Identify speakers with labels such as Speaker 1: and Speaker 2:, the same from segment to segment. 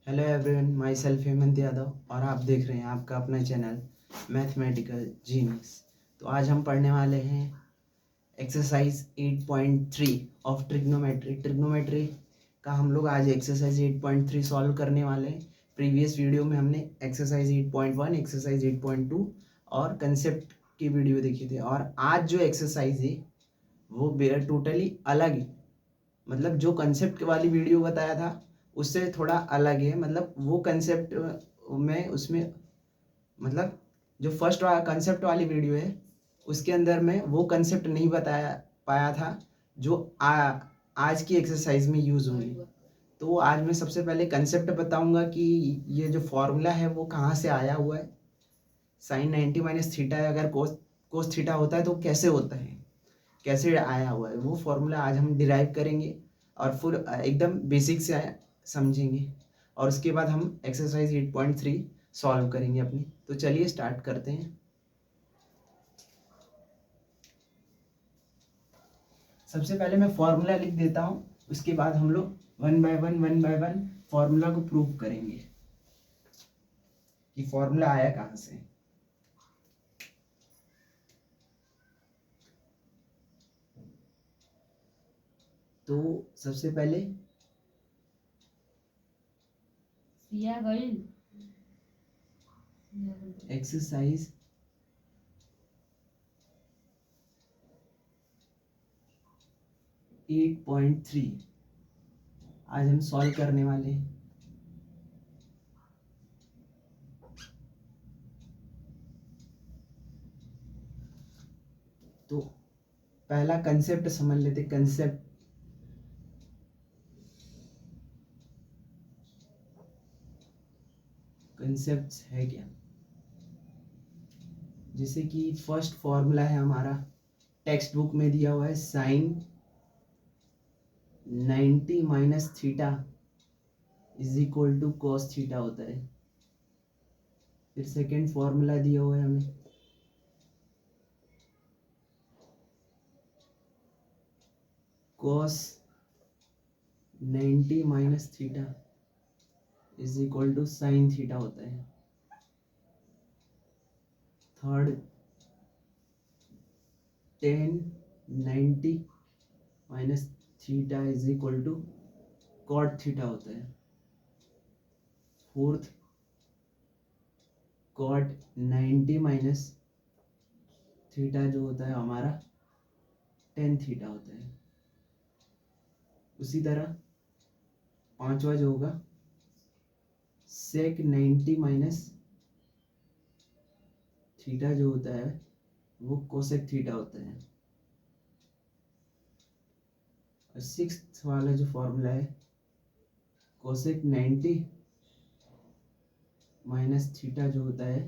Speaker 1: Hello everyone, my self Hemant Yadav और आप देख रहे हैं आपका अपना चैनल मैथमेटिकल जीनियस। तो आज हम पढ़ने वाले हैं एक्सरसाइज 8.3 ऑफ ट्रिग्नोमेट्री का हम लोग आज एक्सरसाइज 8.3 सॉल्व करने वाले हैं। प्रीवियस वीडियो में हमने एक्सरसाइज 8.1, एक्सरसाइज 8.2 और कंसेप्ट की वीडियो देखी थी। और आज जो एक्सरसाइज है वो टोटली अलग है। मतलब जो कंसेप्ट वाली वीडियो बताया था उससे थोड़ा अलग है। मतलब वो कंसेप्ट में उसमें मतलब जो फर्स्ट कंसेप्ट वाली वीडियो है उसके अंदर में वो कंसेप्ट नहीं बताया पाया था जो आज की एक्सरसाइज में यूज़ होंगी। तो आज मैं सबसे पहले कंसेप्ट बताऊंगा कि ये जो फॉर्मूला है वो कहाँ से आया हुआ है। साइन 90 माइनस थीटा अगर कोस थीटा होता है तो कैसे होता है, कैसे आया हुआ है, वो फॉर्मूला आज हम डिराइव करेंगे और फुल एकदम बेसिक से समझेंगे। और उसके बाद हम एक्सरसाइज 8.3 सॉल्व करेंगे अपनी। तो चलिए स्टार्ट करते हैं। सबसे पहले मैं फॉर्मूला लिख देता हूँ, उसके बाद हम लोग वन बाय वन फॉर्मूला को प्रूव करेंगे कि फॉर्मूला आया कहाँ से। तो सबसे पहले एक्सरसाइज 8.3 आज हम सॉल्व करने वाले हैं। तो पहला कंसेप्ट समझ लेते। कंसेप्ट है क्या, जैसे कि फर्स्ट फॉर्मूला है हमारा, टेक्स्ट बुक में दिया हुआ है sine 90 minus theta is equal to cos theta होता है। फिर सेकेंड फॉर्मूला दिया हुआ है हमें cos 90 minus theta is equal to sine theta होता है। Third tan 90 minus theta is equal to cot theta होता है। फोर्थ कॉट 90 माइनस थीटा जो होता है हमारा टेन थीटा होता है। उसी तरह पांचवा जो होगा सेक 90 माइनस थीटा जो होता है वो कोसेक थीटा होता है। और सिक्स्थ वाला जो फॉर्मूला है कोसेक 90 माइनस थीटा जो होता है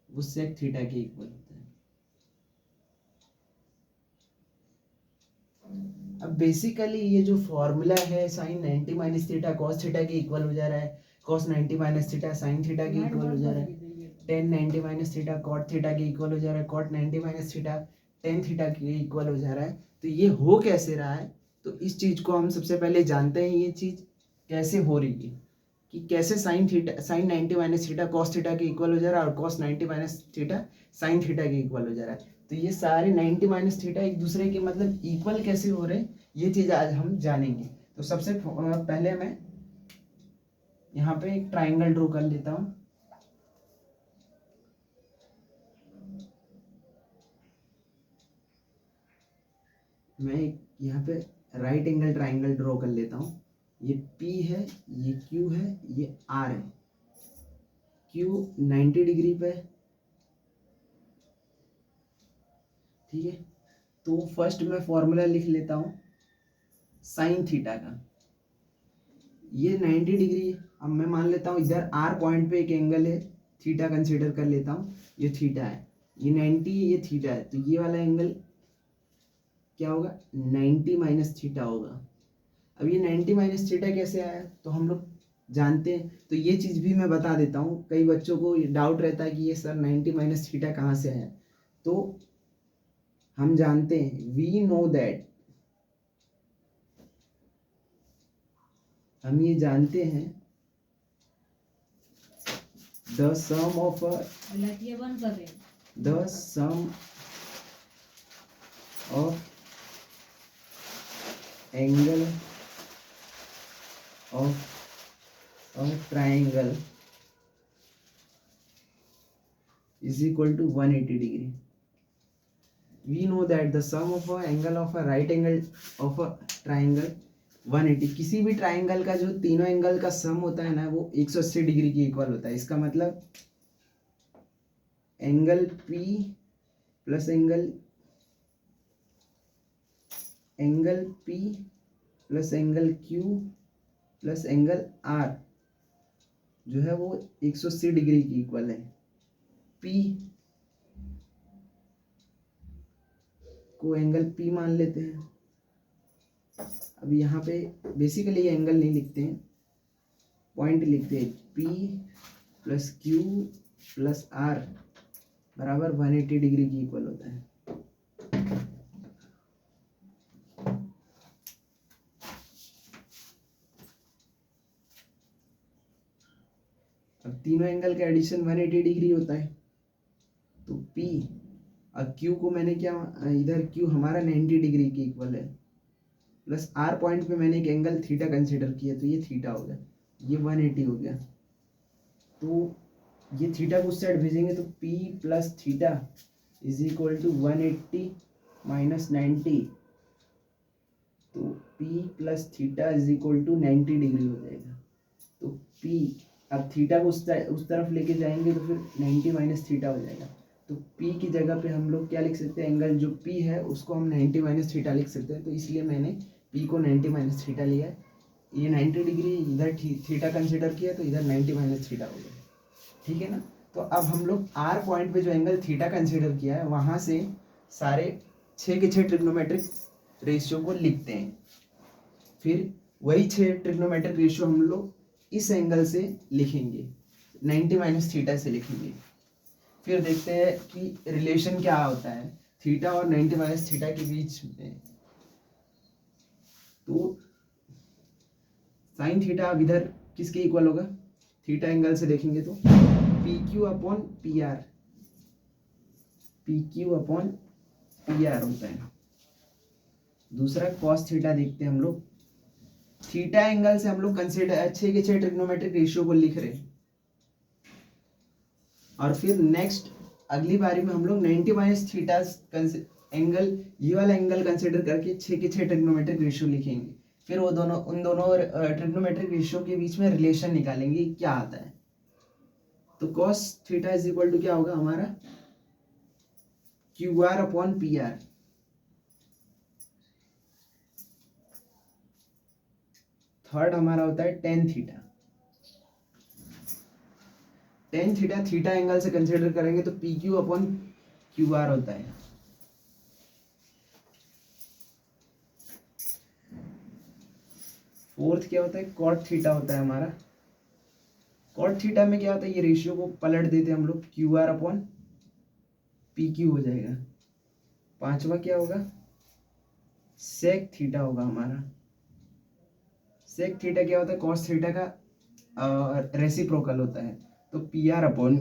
Speaker 1: वो सेक थीटा के इक्वल होता है। अब बेसिकली ये जो फॉर्मूला है sine 90 minus theta cos theta के इक्वल हो जा रहा है, cos 90 minus theta sine theta के इक्वल हो जा रहा है, tan 90 minus theta cot theta के इक्वल हो जा रहा है, cot 90 minus theta tan theta के इक्वल हो जा रहा है। तो ये हो कैसे रहा है, तो इस चीज को हम सबसे पहले जानते हैं ये चीज कैसे हो रही है, कि कैसे sine 90 minus theta cos theta के इक्वल हो जा रहा है और cos 90 minus theta sine theta के इक्वल हो जा रहा है। तो ये सारे 90 माइनस थीटा एक दूसरे के मतलब इक्वल कैसे हो रहे हैं ये चीज आज हम जानेंगे। तो सबसे पहले मैं यहाँ पे एक ट्राइंगल ड्रॉ कर लेता हूँ। मैं यहाँ पे राइट एंगल ट्राइंगल ड्रॉ कर लेता हूँ। ये P है, ये Q है, ये R है। Q 90 डिग्री पे, ठीक है। तो फर्स्ट मैं फॉर्मूला लिख लेता हूँ साइन थीटा का। ये 90 डिग्री है। अब मैं मान लेता हूँ इधर R पॉइंट पे एक एंगल है, थीटा कंसीडर कर लेता हूँ। ये थीटा है, ये 90 है, ये थीटा है। तो ये वाला एंगल क्या होगा, 90 माइनस थीटा होगा। अब ये 90 माइनस थीटा कैसे आया तो हम लोग जानते हैं। तो ये चीज़ भी मैं बता देता हूँ, कई बच्चों को डाउट रहता है कि ये सर 90 माइनस थीटा कहाँ से आया। तो हम जानते हैं, वी नो दैट, हम ये जानते हैं द सम ऑफ
Speaker 2: लठिया बंद कर रहे
Speaker 1: the sum of angle of a triangle is equal to 180 degree. We know that the sum of a angle of a right angle of a triangle 180, किसी भी triangle का जो तीनों एंगल का सम होता है ना वो 180 डिग्री के इक्वल होता है। इसका मतलब angle P plus angle P plus angle Q plus angle R जो है वो 180 डिग्री की इक्वल है। P को एंगल P मान लेते हैं। अब यहाँ पे बेसिकली ये एंगल नहीं लिखते हैं, पॉइंट लिखते हैं। P plus Q plus R बराबर 180 डिग्री की इक्वल होता है। अब तीनों एंगल का एडिशन 180 डिग्री होता है, तो P और Q को मैंने क्या, इधर Q हमारा 90 डिग्री की इक्वल है, प्लस R पॉइंट पे मैंने एक एंगल थीटा कंसिडर किया, तो ये थीटा हो गया, ये 180 हो गया। तो ये थीटा को उस साइड भेजेंगे तो P plus theta is equal to 180 minus 90, तो P plus theta is equal to 90 degree हो जाएगा। तो P अब थीटा को उस तरफ लेके जाएंगे तो फिर 90 माइनस थीटा हो जाएगा। तो P की जगह पे हम लोग क्या लिख सकते हैं, एंगल जो P है उसको हम 90 माइनस थीटा लिख सकते हैं। तो इसलिए मैंने P को 90 माइनस थीटा लिया है। ये 90 डिग्री इधर थीटा कंसिडर किया तो इधर 90 माइनस थीटा हो गया, ठीक है ना। तो अब हम लोग R पॉइंट पे जो एंगल थीटा कंसिडर किया है वहाँ से सारे 6 के 6 ट्रिग्नोमेट्रिक रेशियो को लिखते हैं। फिर वही 6 ट्रिग्नोमेट्रिक रेशियो हम लोग इस एंगल से लिखेंगे, 90 माइनस थीटा से लिखेंगे। फिर देखते हैं कि रिलेशन क्या होता है थीटा और 90 माइनस थीटा के बीच में। तो साइन थीटा अब इधर किसके इक्वल होगा, थीटा एंगल से देखेंगे तो P Q upon P are, P Q upon P are होता है। दूसरा कॉस थीटा देखते हैं हम लोग, थीटा एंगल से हम लोग कंसिडर 6 के 6 ट्रिग्नोमेट्रिक रेशियो को लिख रहे हैं। और फिर नेक्स्ट अगली बारी में हम लोग 90 माइनस थीटा एंगल, ये वाला एंगल कंसिडर करके 6 के 6 ट्रिग्नोमेट्रिक रेशियो लिखेंगे। फिर वो दोनों उन दोनों ट्रिग्नोमेट्रिक रेशियो के बीच में रिलेशन निकालेंगे क्या आता है। तो cos theta is equal to क्या होगा हमारा, Q R upon P R. Third हमारा होता है tan theta, tan theta theta angle से कंसिडर करेंगे तो P Q upon Q R होता है। फोर्थ क्या होता है, कॉट थीटा होता है हमारा। कॉट थीटा में क्या होता है, ये रेशियो को पलट देते हैं हम लोग, Q R upon P Q हो जाएगा। पांचवा क्या होगा, सेक थीटा होगा हमारा। सेक थीटा क्या होता है, कॉस थीटा का रेसिप्रोकल होता है। तो P R upon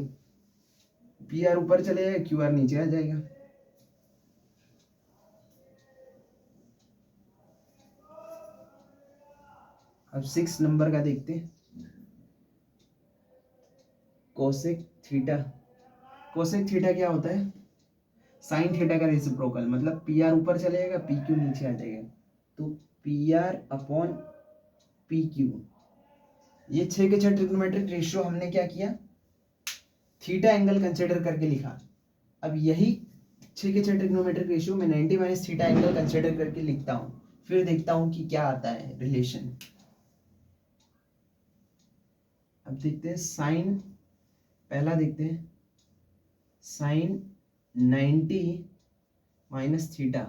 Speaker 1: P are ऊपर चले जाएगा, क्यू आर नीचे आ जाएगा। अब 6 नंबर का देखते हैं, कोसेक थीटा। कोसेक थीटा क्या होता है, साइन थीटा का रेसिप्रोकल, मतलब पी आर ऊपर चले जाएगा, पी क्यू नीचे आ जाएगा। तो P R upon P Q, ये 6 के 6 ट्रिग्नोमेट्रिक रेशियो हमने क्या किया, थीटा एंगल कंसिडर करके लिखा। अब यही 6 के 6 ट्रिग्नोमेट्रिक रेशियो में 90 माइनस थीटा एंगल कंसिडर करके लिखता हूँ। फिर देखता हूँ कि क्या आता है रिलेशन। अब देखते हैं साइन, पहला देखते हैं साइन 90 माइनस थीटा,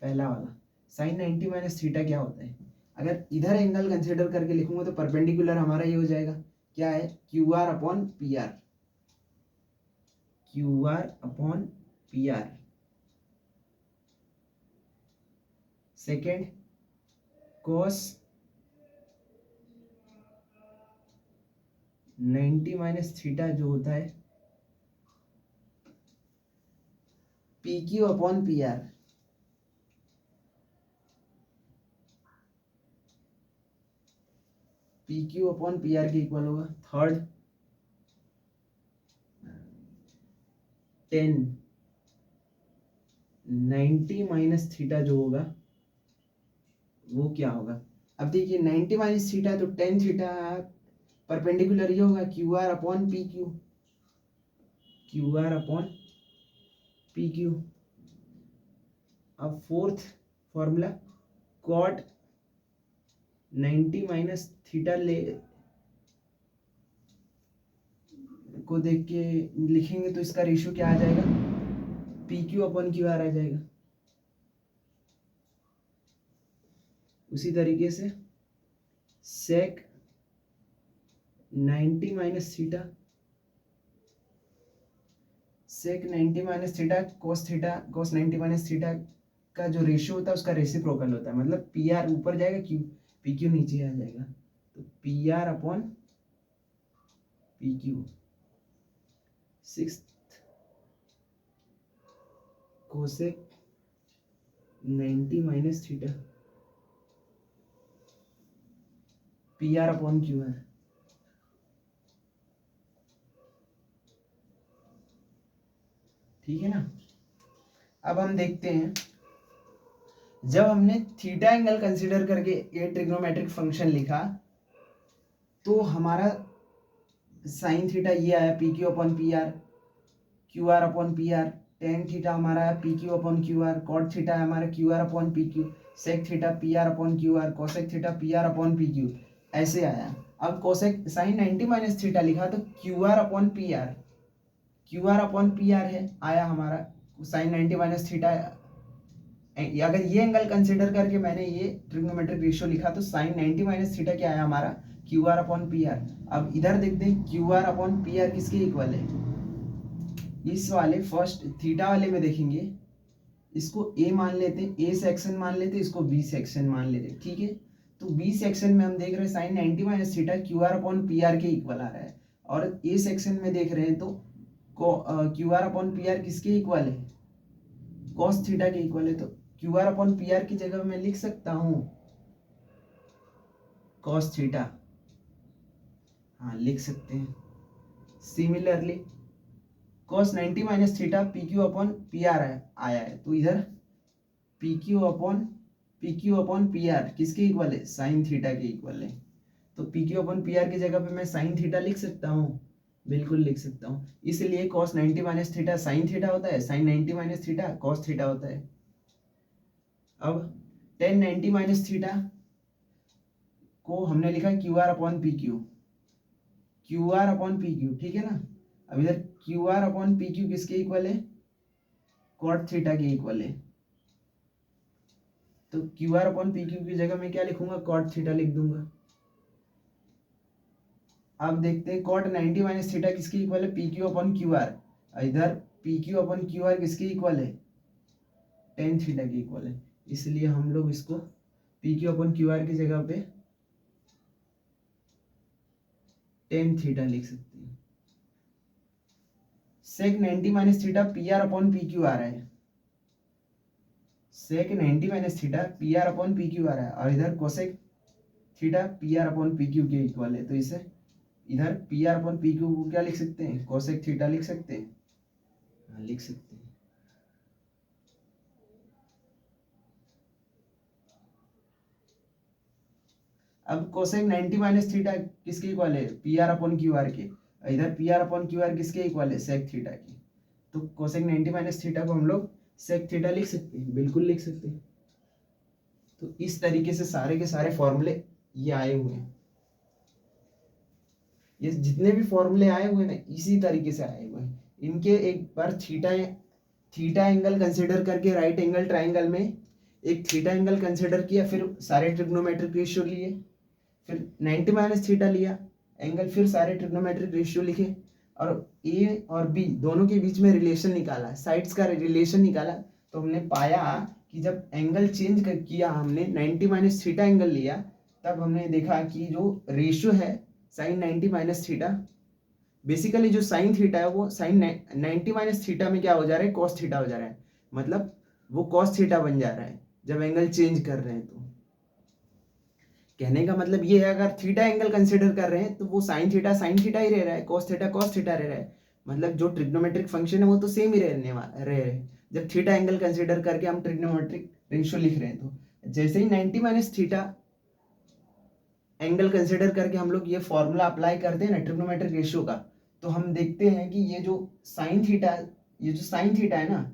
Speaker 1: पहला वाला साइन 90 माइनस थीटा क्या होता है। अगर इधर एंगल कंसिडर करके लिखूंगा तो परपेंडिकुलर हमारा ये हो जाएगा, क्या है, Q R upon P R, Q R upon P are. Second cos 90 minus theta जो होता है P Q upon P are. P Q upon P R के इक्वल होगा। थर्ड 10 90 माइनस थीटा जो होगा वो क्या होगा। अब देखिए 90 माइनस थीटा तो 10 थीटा परपेंडिकुलर ये होगा Q R upon P Q. Q R upon P Q. अब fourth formula cot 90 minus theta ले को देख के लिखेंगे तो इसका रेशियो क्या आ जाएगा, P Q upon Q R आ जाएगा। उसी तरीके से sec 90 minus theta, sec 90 minus theta cos 90 minus theta का जो रेशियो होता है उसका रेसिप्रोकल होता है। मतलब पी आर ऊपर जाएगा, क्यू पी क्यू नीचे आ जाएगा। तो P R upon P Q. Sixth cosec 90 minus theta P R upon Q are. ठीक है ना। अब हम देखते हैं जब हमने थीटा एंगल कंसीडर करके ये ट्रिग्नोमेट्रिक फंक्शन लिखा तो हमारा साइन थीटा ये आया P Q upon P R, Q R upon P R. Tan theta हमारा है P Q upon Q R, cot theta है हमारा Q R upon P Q, sec theta P R upon Q R, cosec theta P R upon P Q, ऐसे आया। अब cosec sign 90 minus theta लिखा तो Q R upon P R, Q R upon P are है आया हमारा sign 90 minus theta. अगर ये एंगल कंसिडर करके मैंने ये ट्रिग्नोमेट्रिक रेशियो लिखा तो साइन 90 माइनस थीटा क्या आया हमारा, Q R upon P are. अब इधर देखते हैं Q R upon P are किसके इक्वल है। इस वाले फर्स्ट थीटा वाले में देखेंगे, इसको ए मान लेते हैं, ए सेक्शन मान लेते हैं, इसको बी सेक्शन मान लेते हैं। ठीक है, तो बी सेक्शन में हम देख रहे हैं sine 90 minus theta Q R upon P R के इक्वल आ रहा है, और ए सेक्शन में देख रहे हैं तो Q R upon P are किसके इक्वल है, कॉस थीटा के इक्वल है। तो Q R upon P are की जगह मैं लिख सकता हूं कॉस थीटा, हाँ लिख सकते हैं। Similarly cos 90 minus theta P Q upon P are आया है, तो इधर P Q upon P are किसके इक्वल है, साइन थीटा के इक्वल है। तो P Q upon P are की जगह पे मैं साइन थीटा लिख सकता हूँ, बिल्कुल लिख सकता हूँ। इसलिए cos 90 minus theta sine theta होता है, sine 90 minus theta cos theta होता है। अब टेन 90 माइनस थीटा को हमने लिखा Q R upon P Q, Q R upon P Q. ठीक है ना। अब इधर Q R upon P Q किसके इक्वल है, कॉट थीटा के इक्वल है। तो Q R upon P Q की जगह मैं क्या लिखूंगा, कॉट थीटा लिख दूंगा। अब देखते हैं कॉट 90 माइनस थीटा किसके इक्वल है, P Q upon Q R. इधर P Q upon Q R किसके इक्वल है, टेन थीटा के इक्वल है। इसलिए हम लोग इसको P Q upon Q R की जगह पे टेन थीटा लिख सकते हैं। Sec 90 minus theta P R upon P Q आ रहा है, sec 90 minus theta P R upon P Q आ रहा है, और इधर cosec theta P R upon P Q के इक्वल है। तो इसे इधर P R upon P Q को क्या लिख सकते हैं, कोसेक थीटा लिख सकते हैं, हाँ लिख सकते हैं। अब कोसेक 90 माइनस थीटा किसके इक्वल है, P R upon Q are के। इधर P R upon Q R किसके इक्वल है, सेक थीटा के। तो कोसेक 90 माइनस थीटा को हम लोग सेक थीटा लिख सकते हैं, बिल्कुल लिख सकते हैं। तो इस तरीके से सारे के सारे फॉर्मूले ये आए हुए हैं, ये जितने भी फॉर्मूले आए हुए ना इसी तरीके से आए हुए हैं। इनके एक बार थीटा एंगल कंसिडर करके राइट एंगल ट्राइंगल में एक थीटा एंगल कंसिडर किया, फिर सारे ट्रिग्नोमेट्रिक रेशियो लिए, फिर 90 माइनस थीटा लिया एंगल, फिर सारे ट्रिग्नोमेट्रिक रेशियो लिखे, और ए और बी दोनों के बीच में रिलेशन निकाला, साइड्स का रिलेशन निकाला। तो हमने पाया कि जब एंगल चेंज किया हमने 90 माइनस थीटा एंगल लिया, तब हमने देखा कि जो रेशियो है साइन 90 माइनस थीटा, बेसिकली जो साइन थीटा है वो साइन 90 माइनस थीटा में क्या हो जा रहा है, कॉस थीटा हो जा रहा है, मतलब वो कॉस थीटा बन जा रहा है जब एंगल चेंज कर रहे हैं। तो कहने का मतलब ये है, अगर थीटा एंगल कंसिडर कर रहे हैं तो वो साइन थीटा ही रह रहा है, कॉस थीटा रह रहा है, मतलब जो ट्रिग्नोमेट्रिक फंक्शन है वो तो सेम ही रह रहे हैं जब थीटा एंगल कंसिडर करके हम ट्रिग्नोमेट्रिक रेशियो लिख रहे हैं। तो जैसे ही 90 माइनस थीटा एंगल कंसिडर करके हम लोग ये फॉर्मूला अप्लाई करते हैं ना ट्रिग्नोमेट्रिक रेशियो का, तो हम देखते हैं कि ये जो साइन थीटा है ना,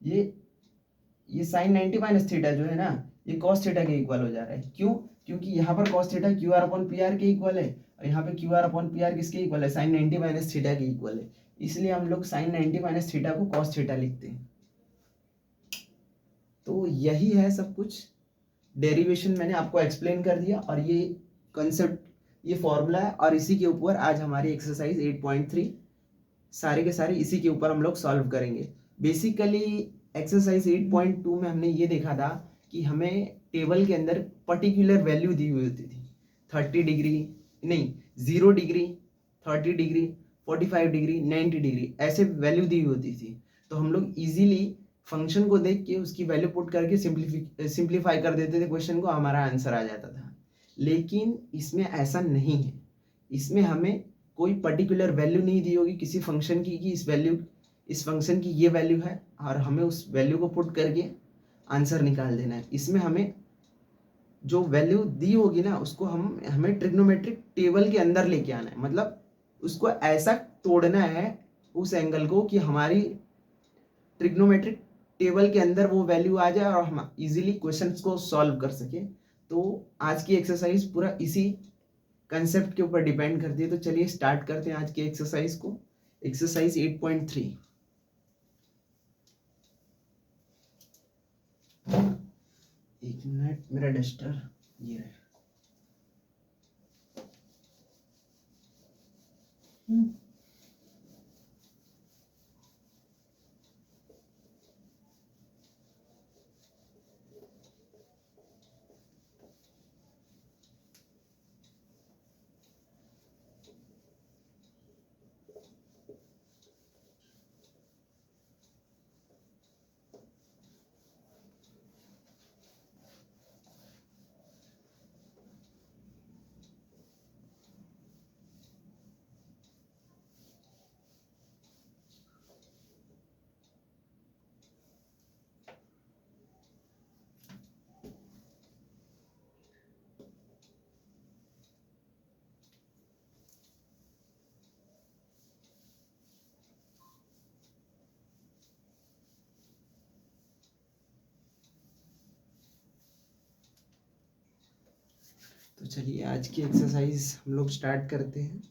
Speaker 1: ये साइन 90 माइनस थीटा जो है ना, ये कॉस थीटा के इक्वल हो जा रहा है। क्यों? क्योंकि यहाँ पर cos theta Q R upon P R के इक्वल है, और यहाँ पे Q R upon P are किसके इक्वल है, साइन 90 माइनस थीटा के इक्वल है, इसलिए हम लोग साइन 90 माइनस थीटा को कॉस थीटा लिखते हैं। तो यही है सब कुछ, डेरिवेशन मैंने आपको एक्सप्लेन कर दिया, और ये कंसेप्ट, ये फॉर्मूला है, और इसी के ऊपर आज हमारी एक्सरसाइज 8.3 सारे के सारे इसी के ऊपर हम लोग सॉल्व करेंगे। बेसिकली एक्सरसाइज 8.2 में हमने ये देखा था कि हमें टेबल के अंदर पर्टिकुलर वैल्यू दी हुई होती थी, 30 डिग्री नहीं, 0 डिग्री, 30 डिग्री, 45 डिग्री, 90 डिग्री, ऐसे वैल्यू दी हुई होती थी। तो हम लोग इजीली फंक्शन को देख के उसकी वैल्यू पुट करके सिंप्लीफाई कर देते थे क्वेश्चन को, हमारा आंसर आ जाता था। लेकिन इसमें ऐसा नहीं है, इसमें हमें कोई पर्टिकुलर वैल्यू नहीं दी होगी किसी फंक्शन की कि इस फंक्शन की ये वैल्यू है, और हमें उस वैल्यू को पुट करके आंसर निकाल देना है। इसमें हमें जो वैल्यू दी होगी ना, उसको हमें ट्रिग्नोमेट्रिक टेबल के अंदर लेके आना है, मतलब उसको ऐसा तोड़ना है उस एंगल को कि हमारी ट्रिग्नोमेट्रिक टेबल के अंदर वो वैल्यू आ जाए और हम इजीली क्वेश्चंस को सॉल्व कर सके। तो आज की एक्सरसाइज पूरा इसी कंसेप्ट के ऊपर डिपेंड करती है। तो चलिए स्टार्ट करते हैं आज की एक्सरसाइज को। एक्सरसाइज 8.3, एक मिनट, मेरा डस्टर ये रहा। तो चलिए आज की एक्सरसाइज हम लोग स्टार्ट करते हैं।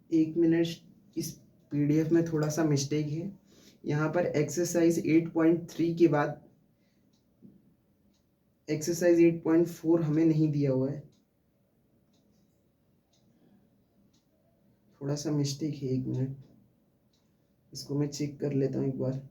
Speaker 1: एक मिनट, इस पीडीएफ में थोड़ा सा मिस्टेक है। यहाँ पर एक्सरसाइज 8.3 के बाद एक्सरसाइज 8.4 हमें नहीं दिया हुआ है, थोड़ा सा मिस्टेक है। एक मिनट, इसको मैं चेक कर लेता हूँ एक बार।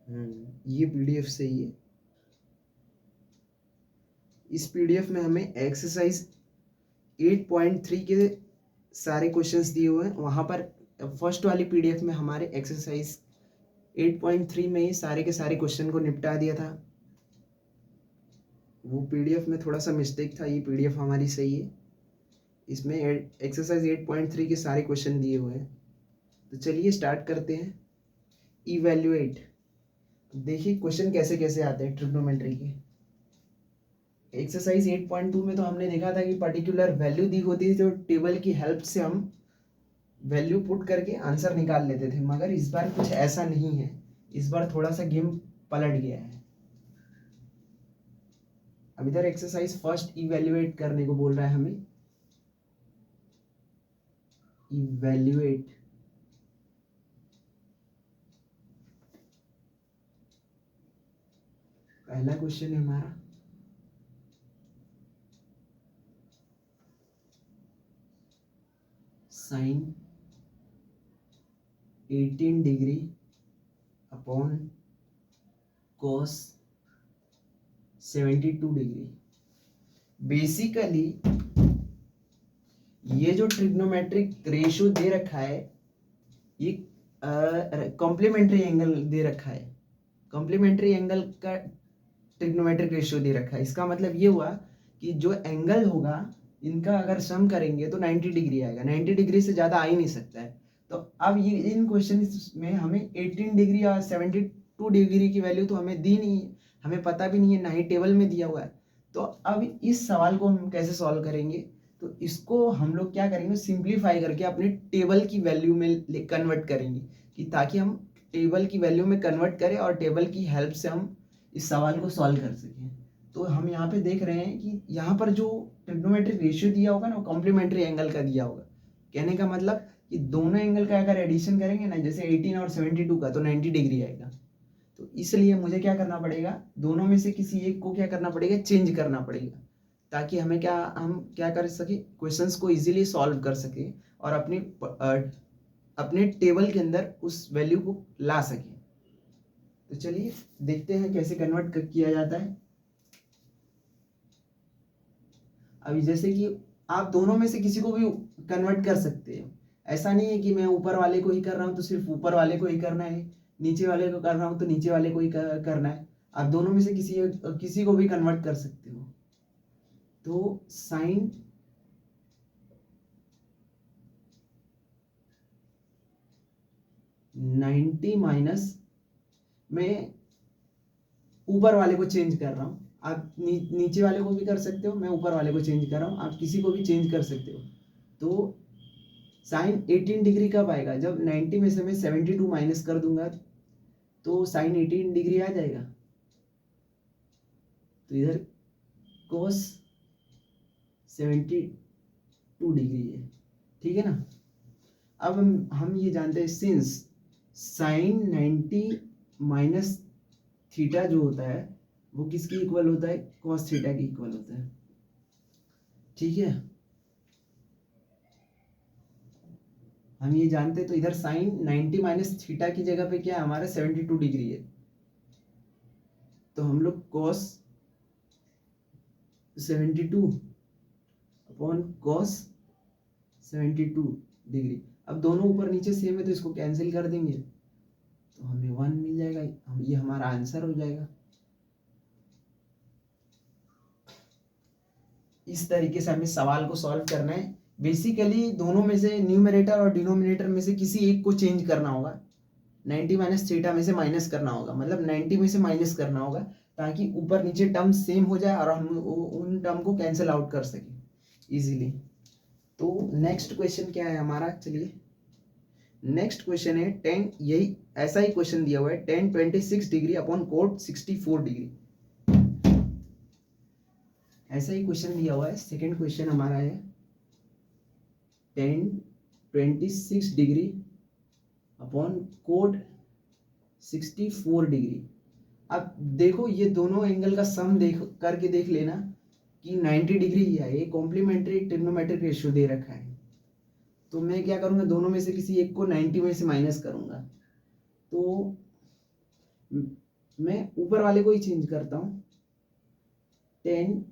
Speaker 1: ये पीडीएफ सही है। इस पीडीएफ में हमें एक्सरसाइज 8.3 के सारे क्वेश्चंस दिए हुए हैं। वहाँ पर फर्स्ट वाली पीडीएफ में हमारे एक्सरसाइज 8.3 में ही सारे के सारे क्वेश्चन को निपटा दिया था। वो पीडीएफ में थोड़ा सा मिस्टेक था, ये पीडीएफ हमारी सही है। इसमें एक्सरसाइज 8.3 के सारे क्वेश्चन दिए हुए हैं। तो चलिए स्टार्ट करते हैं। इवैल्यूएट। देखिए क्वेश्चन कैसे कैसे आते हैं ट्रिग्नोमेट्री के। एक्सरसाइज 8.2 में तो हमने देखा था कि पर्टिकुलर वैल्यू दी होती थी, तो टेबल की हेल्प से हम वैल्यू पुट करके आंसर निकाल लेते थे। मगर इस बार कुछ ऐसा नहीं है, इस बार थोड़ा सा गेम पलट गया है। अब इधर एक्सरसाइज फर्स्ट इवैल्यूएट करने को बोल रहा है हमें। इवैल्यूएट, पहला क्वेश्चन है हमारा, sine 18 degree upon cos 72 degree. Basically ये जो ट्रिग्नोमेट्रिक रेशियो दे रखा है, ये कॉम्प्लीमेंट्री एंगल दे रखा है। कॉम्प्लीमेंट्री एंगल का ट्रिग्नोमेट्रिक रेशियो दे रखा है। इसका मतलब ये हुआ कि जो एंगल होगा इनका अगर सम करेंगे तो 90 डिग्री आएगा। 90 डिग्री से ज़्यादा आ ही नहीं सकता है। तो अब ये इन क्वेश्चन में हमें 18 डिग्री और 72 डिग्री की वैल्यू तो हमें दी नहीं है, हमें पता भी नहीं है, ना ही टेबल में दिया हुआ है। तो अब इस सवाल को हम कैसे सॉल्व करेंगे? तो इसको हम लोग क्या करेंगे, सिंप्लीफाई करके अपने टेबल की वैल्यू में कन्वर्ट करेंगे, कि ताकि हम टेबल की वैल्यू में कन्वर्ट करें और टेबल की हेल्प से हम इस सवाल को सॉल्व कर सकें। तो हम यहाँ पे देख रहे हैं कि यहाँ पर जो ट्रिग्नोमेट्रिक रेशियो दिया होगा ना, वो कॉम्प्लीमेंट्री एंगल का दिया होगा। कहने का मतलब कि दोनों एंगल का अगर एडिशन करेंगे ना, जैसे 18 और 72 का, तो 90 डिग्री आएगा। तो इसलिए मुझे क्या करना पड़ेगा, दोनों में से किसी एक को क्या करना पड़ेगा, चेंज करना पड़ेगा, ताकि हम क्या कर सके, क्वेश्चंस को इजीली सॉल्व कर सके और अपने टेबल के अंदर उस वैल्यू को ला सके। तो चलिए देखते हैं कैसे कन्वर्ट किया जाता है। अभी जैसे कि आप दोनों में से किसी को भी कन्वर्ट कर सकते हो। ऐसा नहीं है कि मैं ऊपर वाले को ही कर रहा हूँ तो सिर्फ ऊपर वाले को ही करना है, नीचे वाले को कर रहा हूँ तो नीचे वाले को ही करना है। आप दोनों में से किसी को भी कन्वर्ट कर सकते हो। तो साइन 90 माइनस, मैं ऊपर वाले को चेंज कर रहा हूँ, आप नीचे वाले को भी कर सकते हो, मैं ऊपर वाले को चेंज कर रहा हूँ, आप किसी को भी चेंज कर सकते हो। तो साइन 18 डिग्री कब आएगा, जब 90 में से मैं 72 माइनस कर दूंगा, तो साइन 18 डिग्री आ जाएगा। तो इधर कोस 72 डिग्री है, ठीक है ना। अब हम ये जानते हैं, सिंस साइन 90 माइनस थीटा जो होता है वो किसकी इक्वल होता है, कॉस थीटा की इक्वल होता है, ठीक है। हम ये जानते हैं। तो इधर साइन 90 माइनस थीटा की जगह पे क्या है हमारा, 72 डिग्री है। तो हम लोग कॉस 72 अपॉन कॉस 72 डिग्री। अब दोनों ऊपर नीचे सेम है तो इसको कैंसिल कर देंगे तो हमें 1 मिल जाएगा। ये हमारा आंसर हो जाएगा। इस तरीके से हमें सवाल को सॉल्व करना है। बेसिकली दोनों में से, न्यूमरेटर और डिनोमिनेटर में से किसी एक को चेंज करना होगा। 90 माइनस थीटा में से माइनस करना होगा, मतलब 90 में से माइनस करना होगा, ताकि ऊपर नीचे टर्म सेम हो जाए और हम उन टर्म को कैंसिल आउट कर सके इजीली। तो नेक्स्ट क्वेश्चन क्या है हमारा, चलिए नेक्स्ट क्वेश्चन है 10, यही ऐसा ही क्वेश्चन दिया हुआ है, tan 26 degree upon cot 64 degree. ऐसा ही क्वेश्चन दिया हुआ है। सेकंड क्वेश्चन हमारा है tan 26 degree upon cot 64 degree. अब देखो ये दोनों एंगल का सम देख लेना कि 90 डिग्री ही है। ये कॉम्प्लीमेंट्री ट्रिग्नोमेट्रिक रेशियो दे रखा है। तो मैं क्या करूँगा, दोनों में से किसी एक को 90 में से माइनस करूँगा। तो मैं ऊपर वाले को ही चेंज करता हूँ। 10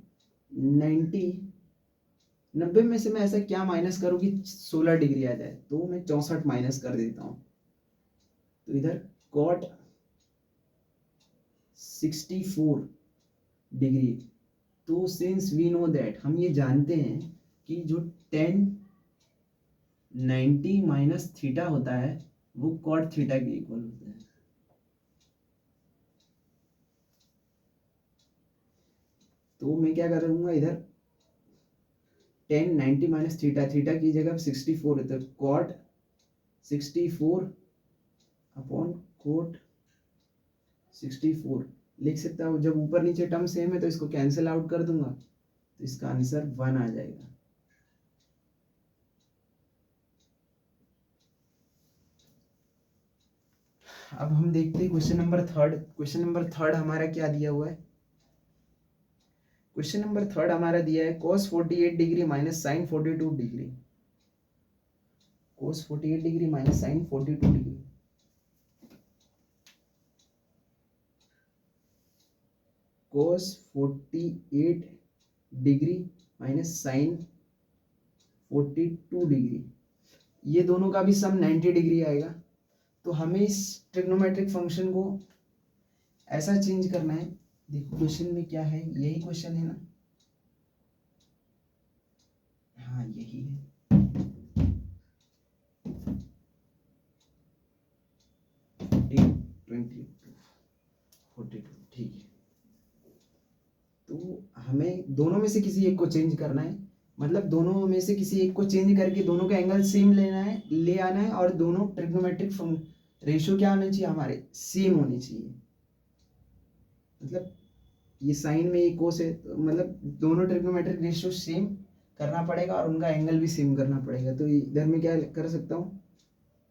Speaker 1: 90 में से मैं ऐसा क्या माइनस करूँ कि 16 डिग्री आ जाए, तो मैं 64 माइनस कर देता हूँ। तो इधर कॉट 64 डिग्री। तो सिंस वी नो दैट, हम ये जानते हैं कि जो 10 90 माइनस थीटा होता है वो कॉट थीटा के इक्वल होता है। तो मैं क्या करूँगा, इधर 10 90 माइनस थीटा, थीटा की जगह 64 है, तो कॉट 64 अपॉन कोट 64 लिख सकता हूँ। जब ऊपर नीचे टर्म सेम है तो इसको कैंसिल आउट कर दूंगा, तो इसका आंसर 1 आ जाएगा। अब हम देखते हैं question number third. Question number third हमारा क्या दिया हुआ है? क्वेश्चन नंबर थर्ड हमारा दिया है cos 48 degree minus sine 42 degree. cos 48 degree minus sine 42 degree. cos 48 degree minus sine 42 degree, ये दोनों का भी सम 90 डिग्री आएगा। तो हमें इस ट्रिग्नोमेट्रिक फंक्शन को ऐसा चेंज करना है। देखो क्वेश्चन में क्या है, यही क्वेश्चन है ना? हाँ यही है। 42 ठीक है। तो हमें दोनों में से किसी एक को चेंज करना है, मतलब दोनों में से किसी एक को चेंज करके दोनों का एंगल सेम ले आना है, और दोनों ट्रिग्नोमेट्रिक रेशियो क्या होने चाहिए, हमारे सेम होने चाहिए। मतलब ये साइन में ये कोस है, तो मतलब दोनों ट्रिग्नोमेट्रिक रेशियो सेम करना पड़ेगा और उनका एंगल भी सेम करना पड़ेगा। तो इधर में क्या कर सकता हूँ,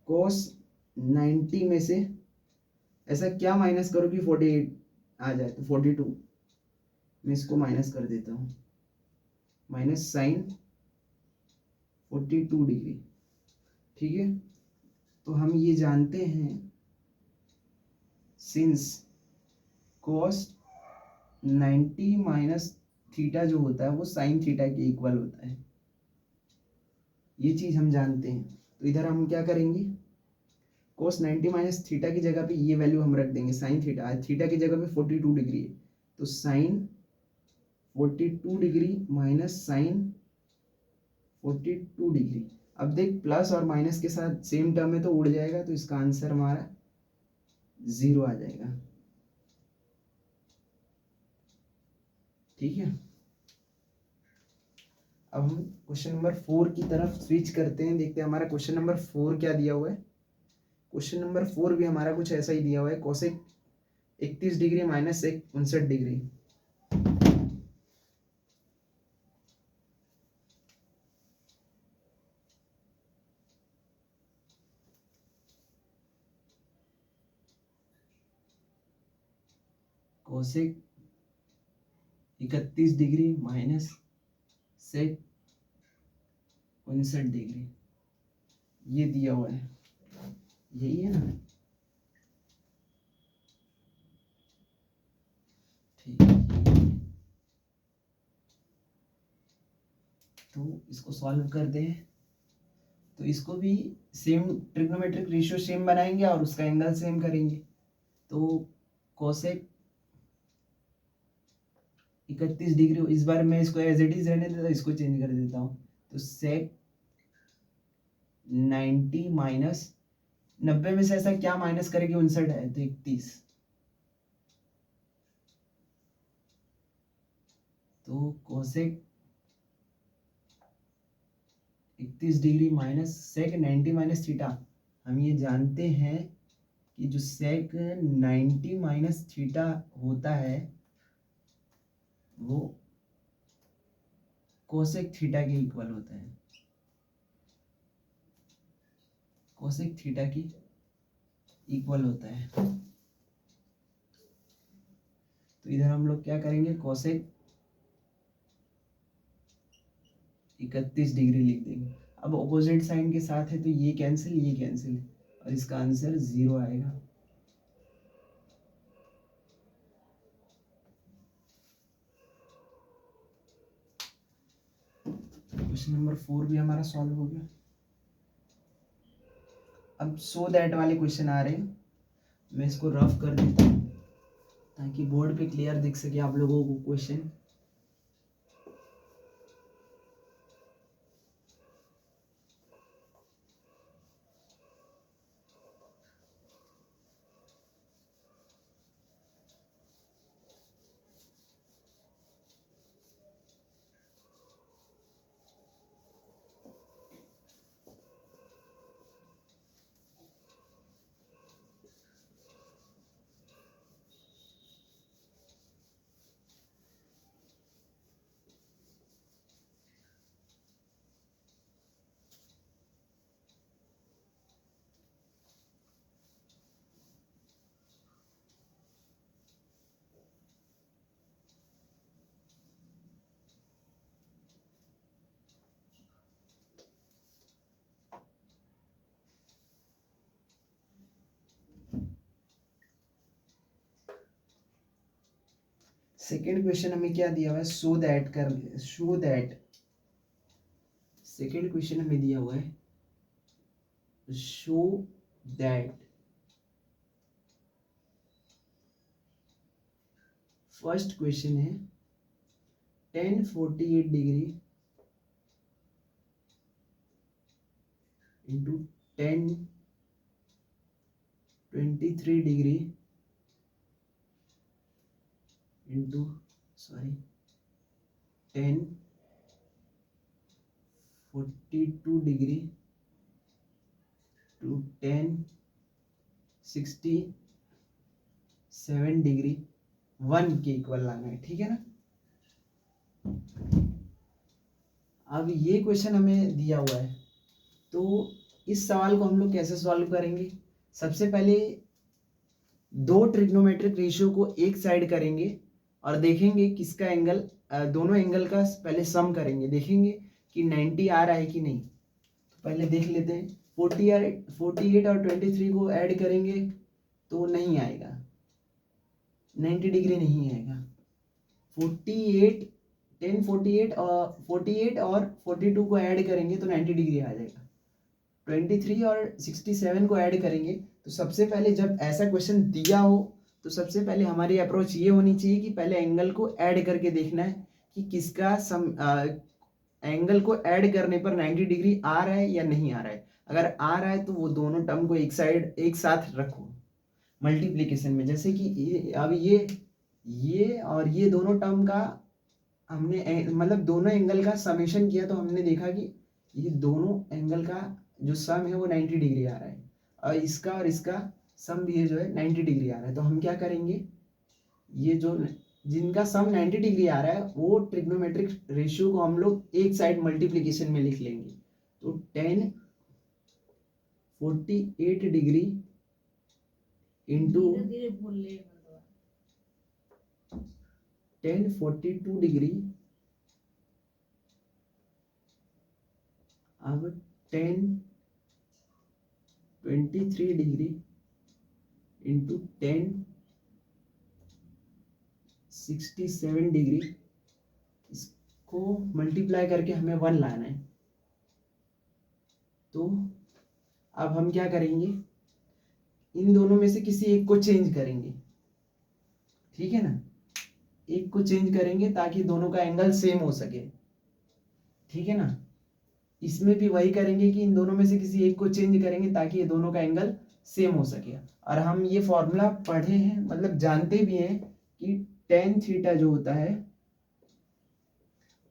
Speaker 1: कोस 90 में से ऐसा क्या माइनस करो कि 48 आ जाए, तो 42 मैं इसको माइनस कर देता हूँ, माइनस साइन 42 डिग्री। ठीक है, तो हम ये जानते हैं सिंस कोस 90 माइनस थीटा जो होता है वो साइन थीटा के इक्वल होता है, ये चीज हम जानते हैं। तो इधर हम क्या करेंगे, कोस 90 माइनस थीटा की जगह पे ये वैल्यू हम रख देंगे, साइन थीटा, थीटा की जगह पे 42 डिग्री है, तो sine 42 degree minus sine 42 degree. अब देख प्लस और माइनस के साथ सेम टर्म है तो उड़ जाएगा, तो इसका आंसर हमारा 0 आ जाएगा। ठीक है, अब हम क्वेश्चन नंबर 4 की तरफ स्विच करते हैं, देखते हैं हमारा क्वेश्चन नंबर 4 क्या दिया हुआ है। क्वेश्चन नंबर 4 भी हमारा कुछ ऐसा ही दिया हुआ है, cosec 31 degree minus sec 59 degree. Cosec 31 degree minus sec 59 degree, ये दिया हुआ है, यही है ना? ठीक है, तो इसको सॉल्व कर दें, तो इसको भी सेम ट्रिग्नोमेट्रिक रेशियो सेम बनाएंगे और उसका एंगल सेम करेंगे। तो कोसेक 31 डिग्री, इस बार मैं इसको एज इट इज रहने देता, इसको चेंज कर देता हूँ, तो सेक 90 माइनस 90 में से ऐसा क्या माइनस करेंगे, 59 है तो 31, तो cosec 31 degree minus sec 90 minus theta. हम ये जानते हैं कि जो सेक 90 माइनस थीटा होता है वो कोसेक थीटा के इक्वल होता है, कोसेक थीटा की इक्वल होता है। तो इधर हम लोग क्या करेंगे, कोसेक 31 डिग्री लिख देंगे। अब ऑपोजिट साइन के साथ है तो ये कैंसिल और इसका आंसर 0 आएगा। क्वेश्चन नंबर 4 भी हमारा सॉल्व हो गया। अब सो दैट वाले क्वेश्चन आ रहे हैं, मैं इसको रफ कर देता हूँ ताकि बोर्ड पे क्लियर दिख सके आप लोगों को क्वेश्चन। सेकेंड क्वेश्चन हमें क्या दिया हुआ है, शो दैट सेकेंड क्वेश्चन हमें दिया हुआ है शो दैट फर्स्ट क्वेश्चन है 1048 degree into 1023 degree into 1042 degree to 1067 degree 1 के इक्वल लाना है, ठीक है ना। अब ये क्वेश्चन हमें दिया हुआ है, तो इस सवाल को हम लोग कैसे सॉल्व करेंगे। सबसे पहले दो ट्रिग्नोमेट्रिक रेशियो को एक साइड करेंगे और देखेंगे किसका एंगल, दोनों एंगल का पहले सम करेंगे, देखेंगे कि 90 आ रहा है कि नहीं। तो पहले देख लेते हैं, 48 और 23 को ऐड करेंगे तो नहीं आएगा, 90 डिग्री नहीं आएगा। 48 और 42 को ऐड करेंगे तो 90 डिग्री आ जाएगा। 23 और 67 को ऐड करेंगे तो सबसे पहले जब ऐसा क्वेश्चन दिया हो तो सबसे पहले हमारी अप्रोच ये होनी चाहिए कि पहले एंगल को ऐड करके देखना है कि किसका एंगल को ऐड करने पर 90 डिग्री आ रहा है या नहीं आ रहा है। अगर आ रहा है तो वो दोनों टर्म को एक साथ रखो मल्टीप्लिकेशन में। जैसे कि अब ये और ये दोनों टर्म का हमने मतलब दोनों एंगल का समेशन किया तो हमने देखा कि ये दोनों एंगल का जो सम है वो 90 डिग्री आ रहा है और इसका सम भी है जो है 90 डिग्री आ रहा है। तो हम क्या करेंगे, ये जो जिनका सम 90 डिग्री आ रहा है वो ट्रिग्नोमेट्रिक रेशियो को हम लोग एक साइड मल्टीप्लिकेशन में लिख लेंगे। तो 1048 डिग्री इंटू 1042 डिग्री, अब 1023 डिग्री इंटू 1067 डिग्री, इसको मल्टीप्लाई करके हमें 1 लाना है। तो अब हम क्या करेंगे, इन दोनों में से किसी एक को चेंज करेंगे, ठीक है ना। एक को चेंज करेंगे ताकि दोनों का एंगल सेम हो सके, ठीक है ना। इसमें भी वही करेंगे कि इन दोनों में से किसी एक को चेंज करेंगे ताकि ये दोनों का एंगल सेम हो सके। और हम ये फॉर्मूला पढ़े हैं, मतलब जानते भी हैं कि tan थीटा जो होता है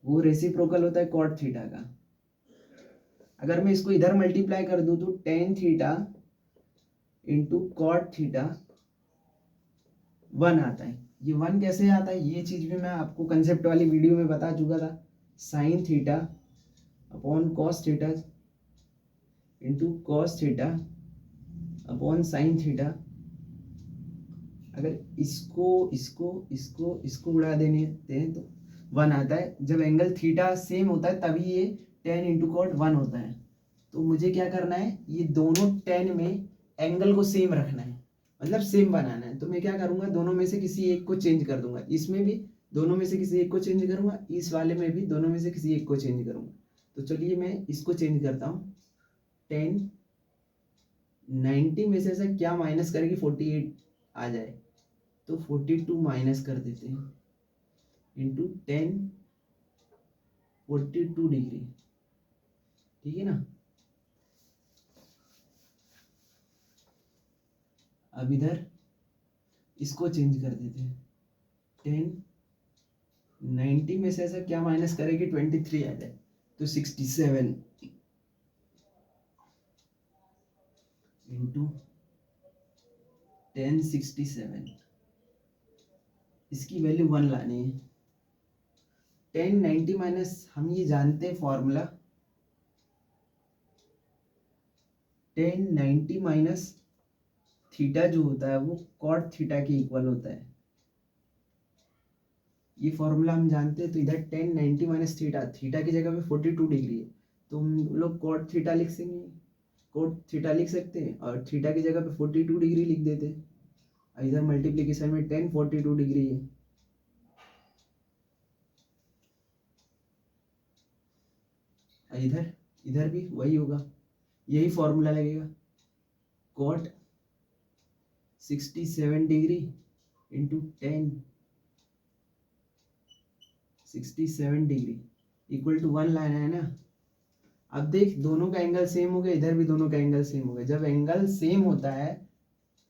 Speaker 1: वो रेसिप्रोकल होता है cot थीटा का। अगर मैं इसको इधर मल्टीप्लाई कर दूं तो tan theta into cot theta 1 आता है। ये 1 कैसे आता है, ये चीज भी मैं आपको कंसेप्ट वाली वीडियो में बता चुका था। sin theta upon cos theta into cos theta upon sin theta. अगर इसको उड़ा देने हैं तो 1 आता है। जब एंगल थीटा सेम होता है तभी ये tan इंटू कॉट 1 होता है। तो मुझे क्या करना है, ये दोनों tan में एंगल को सेम रखना है, मतलब सेम बनाना है। तो मैं क्या करूंगा, दोनों में से किसी एक को चेंज कर दूंगा। इसमें भी दोनों में से किसी एक को चेंज करूंगा, इस वाले में भी दोनों में से किसी एक को चेंज करूंगा। तो चलिए मैं इसको चेंज करता हूँ। 10 90 में से ऐसा क्या माइनस करें कि 48 आ जाए, तो 42 माइनस कर देते हैं इंटू 10 42 डिग्री, ठीक है ना। अब इधर इसको चेंज कर देते हैं। 10 90 में से ऐसा क्या माइनस करें कि 23 आ जाए, तो 67 इंटू 1067, इसकी वैल्यू 1 लानी है। 1090 माइनस, हम ये जानते हैं फॉर्मूला, 1090 माइनस थीटा जो होता है वो कॉट थीटा के इक्वल होता है, ये फॉर्मूला हम जानते हैं। तो इधर 1090 माइनस थीटा, थीटा की जगह पे 42 डिग्री है, तो हम लोग कॉट थीटा लिख सकेंगे, कॉट थीटा लिख सकते हैं, और थीटा की जगह पे 42 डिग्री लिख देते हैं। इधर मल्टीप्लिकेशन में 10 42 डिग्री है, इधर इधर भी वही होगा, यही फॉर्मूला लगेगा। Cot 67 degree into 10 67 degree equal to 1 लाना है ना। अब देख दोनों का एंगल सेम हो गया, इधर भी दोनों का एंगल सेम हो गया। जब एंगल सेम होता है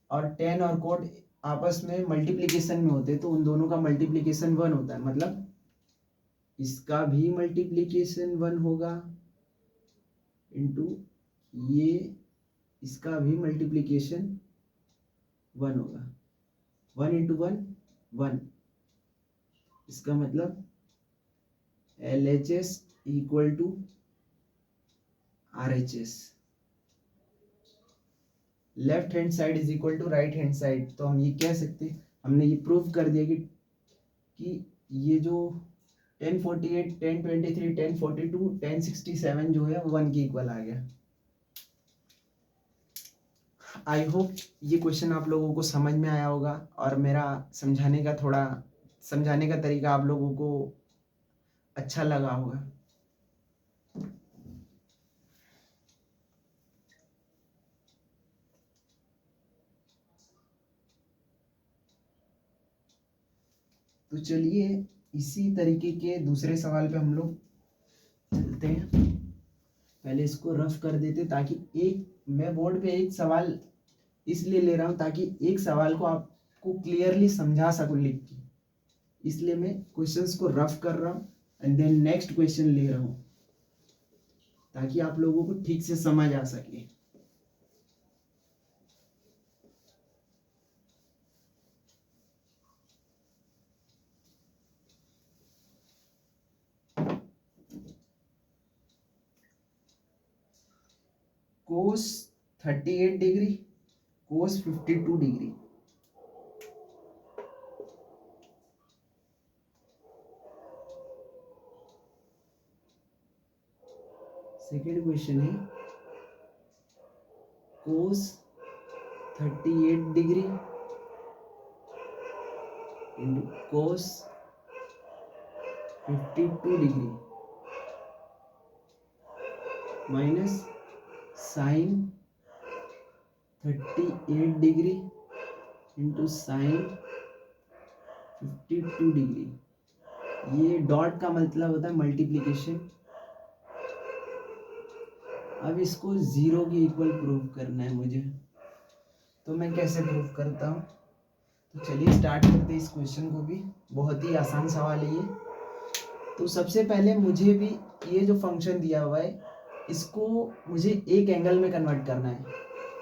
Speaker 1: और टेन और कोट आपस में मल्टीप्लिकेशन में होते हैं तो उन दोनों का मल्टीप्लिकेशन 1 होता है, मतलब इसका भी मल्टीप्लिकेशन 1 होगा इंटू ये इसका भी मल्टीप्लिकेशन 1 होगा। 1 इंटू 1 1, इसका मतलब LHS equal to RHS, left hand side is equal to right hand side. तो हम ये कह सकते हैं, हमने ये प्रूव कर दिया कि ये जो 1048 1023 1042 1067 जो है वो 1 के इक्वल आ गया। आई होप ये क्वेश्चन आप लोगों को समझ में आया होगा और मेरा समझाने का तरीका आप लोगों को अच्छा लगा होगा। तो चलिए इसी तरीके के दूसरे सवाल पे हम लोग चलते हैं। पहले इसको रफ कर देते ताकि मैं बोर्ड पे एक सवाल इसलिए ले रहा हूँ ताकि एक सवाल को आपको क्लियरली समझा सकूं लिख के, इसलिए मैं क्वेश्चंस को रफ कर रहा हूँ एंड देन नेक्स्ट क्वेश्चन ले रहा हूँ ताकि आप लोगों को ठीक से समझ आ सके। Cos 38 degree, cos 52 degree. Second question है cos 38 degree into cos 52 degree minus sine 38 degree into sine 52 degree. ये डॉट का मतलब होता है मल्टीप्लिकेशन। अब इसको 0 के इक्वल प्रूव करना है मुझे, तो मैं कैसे प्रूव करता हूँ। तो चलिए स्टार्ट करते हैं इस क्वेश्चन को भी, बहुत ही आसान सवाल है ये। तो सबसे पहले मुझे भी ये जो फंक्शन दिया हुआ है इसको मुझे एक एंगल में कन्वर्ट करना है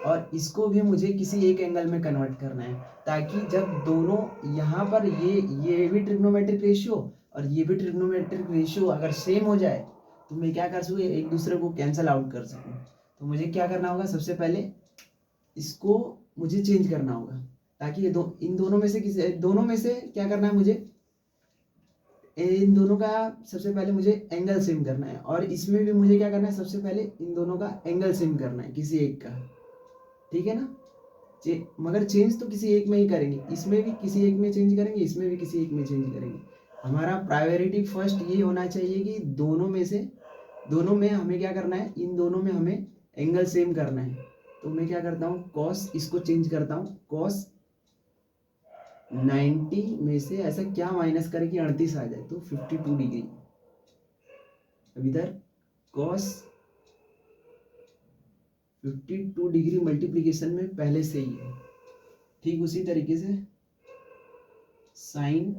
Speaker 1: और इसको भी मुझे किसी एक एंगल में कन्वर्ट करना है, ताकि जब दोनों यहाँ पर ये भी ट्रिग्नोमेट्रिक रेशियो और ये भी ट्रिग्नोमेट्रिक रेशियो अगर सेम हो जाए तो मैं क्या कर सकूँ, एक दूसरे को कैंसिल आउट कर सकूँ। तो मुझे क्या करना होगा, सबसे पहले इसको मुझे चेंज करना होगा ताकि ये इन दोनों में से क्या करना है, मुझे इन दोनों का सबसे पहले मुझे एंगल सेम करना है और इसमें भी मुझे क्या करना है, सबसे पहले इन दोनों का एंगल सेम करना है किसी एक का, ठीक है ना। मगर चेंज तो किसी एक में ही करेंगे, इसमें भी किसी एक में चेंज करेंगे, इसमें भी किसी एक में चेंज करेंगे। हमारा प्रायोरिटी फर्स्ट ये होना चाहिए कि दोनों में से दोनों में हमें क्या करना है, इन दोनों में हमें एंगल सेम करना है। तो मैं क्या करता हूँ, कॉस इसको चेंज करता हूँ, कॉस 90 में से ऐसा क्या माइनस करे कि 38 आ जाए, तो 52 डिग्री। अब इधर कॉस 52 डिग्री मल्टीप्लीकेशन में पहले से ही है। ठीक उसी तरीके से साइन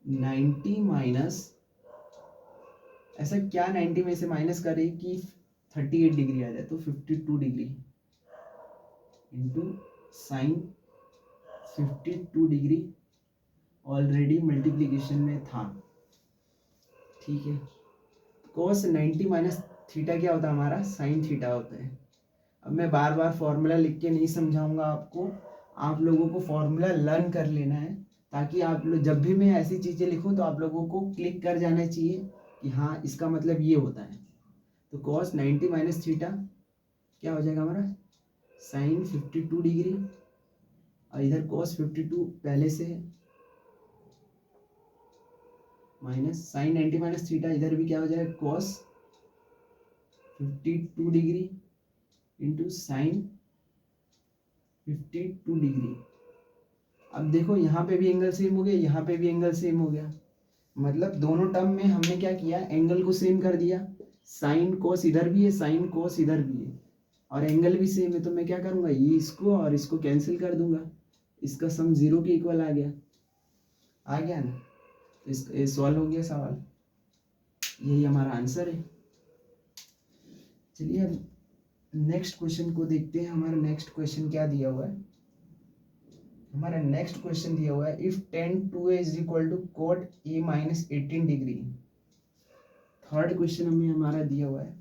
Speaker 1: 90 माइनस ऐसा क्या 90 में से माइनस करे कि 38 डिग्री आ जाए, तो 52 degree into sine 52 degree already multiplication में था। ठीक है, कोस 90 माइनस थीटा क्या होता है हमारा, साइन थीटा होता है। अब मैं बार बार फॉर्मूला लिख के नहीं समझाऊंगा आपको, आप लोगों को फॉर्मूला लर्न कर लेना है, ताकि आप लोग जब भी मैं ऐसी चीज़ें लिखूं तो आप लोगों को क्लिक कर जाना चाहिए कि हाँ इसका मतलब ये होता है। तो कॉस 90 माइनस थीटा क्या हो जाएगा हमारा, साइन 52 डिग्री, और इधर कॉस 52 पहले से है, माइनस साइन 90 माइनस थीटा, इधर भी क्या हो जाएगा, cos 52 degree into sine 52 degree. अब देखो यहाँ पे भी एंगल सेम हो गया, यहाँ पे भी एंगल सेम हो गया, मतलब दोनों टर्म में हमने क्या किया, एंगल को सेम कर दिया। साइन कोस इधर भी है, साइन कोस इधर भी है, और एंगल भी सेम है। तो मैं क्या करूँगा, ये इसको और इसको कैंसिल कर दूंगा, इसका सम 0 के इक्वल आ गया ना। तो ये सॉल्व हो गया सवाल, यही हमारा आंसर है। चलिए अब नेक्स्ट क्वेश्चन को देखते हैं। हमारा नेक्स्ट क्वेश्चन क्या दिया हुआ है, हमारा नेक्स्ट क्वेश्चन दिया हुआ है, if tan 2a is equal to cot a minus 18 degree. Third question हमें हमारा दिया हुआ है।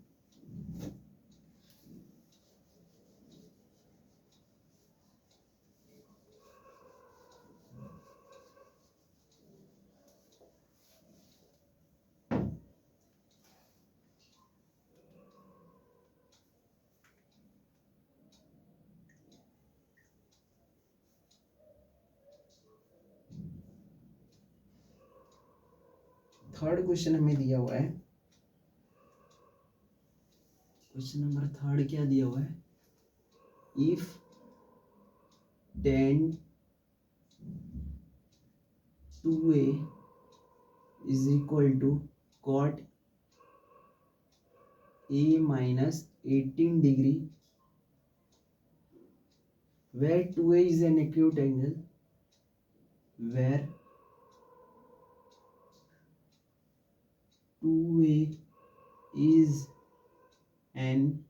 Speaker 1: थर्ड क्वेश्चन हमें दिया हुआ है, क्वेश्चन नंबर थर्ड क्या दिया हुआ है, if tan 2a is equal to cot a minus 18 degree where 2a is an acute angle, where 2a is an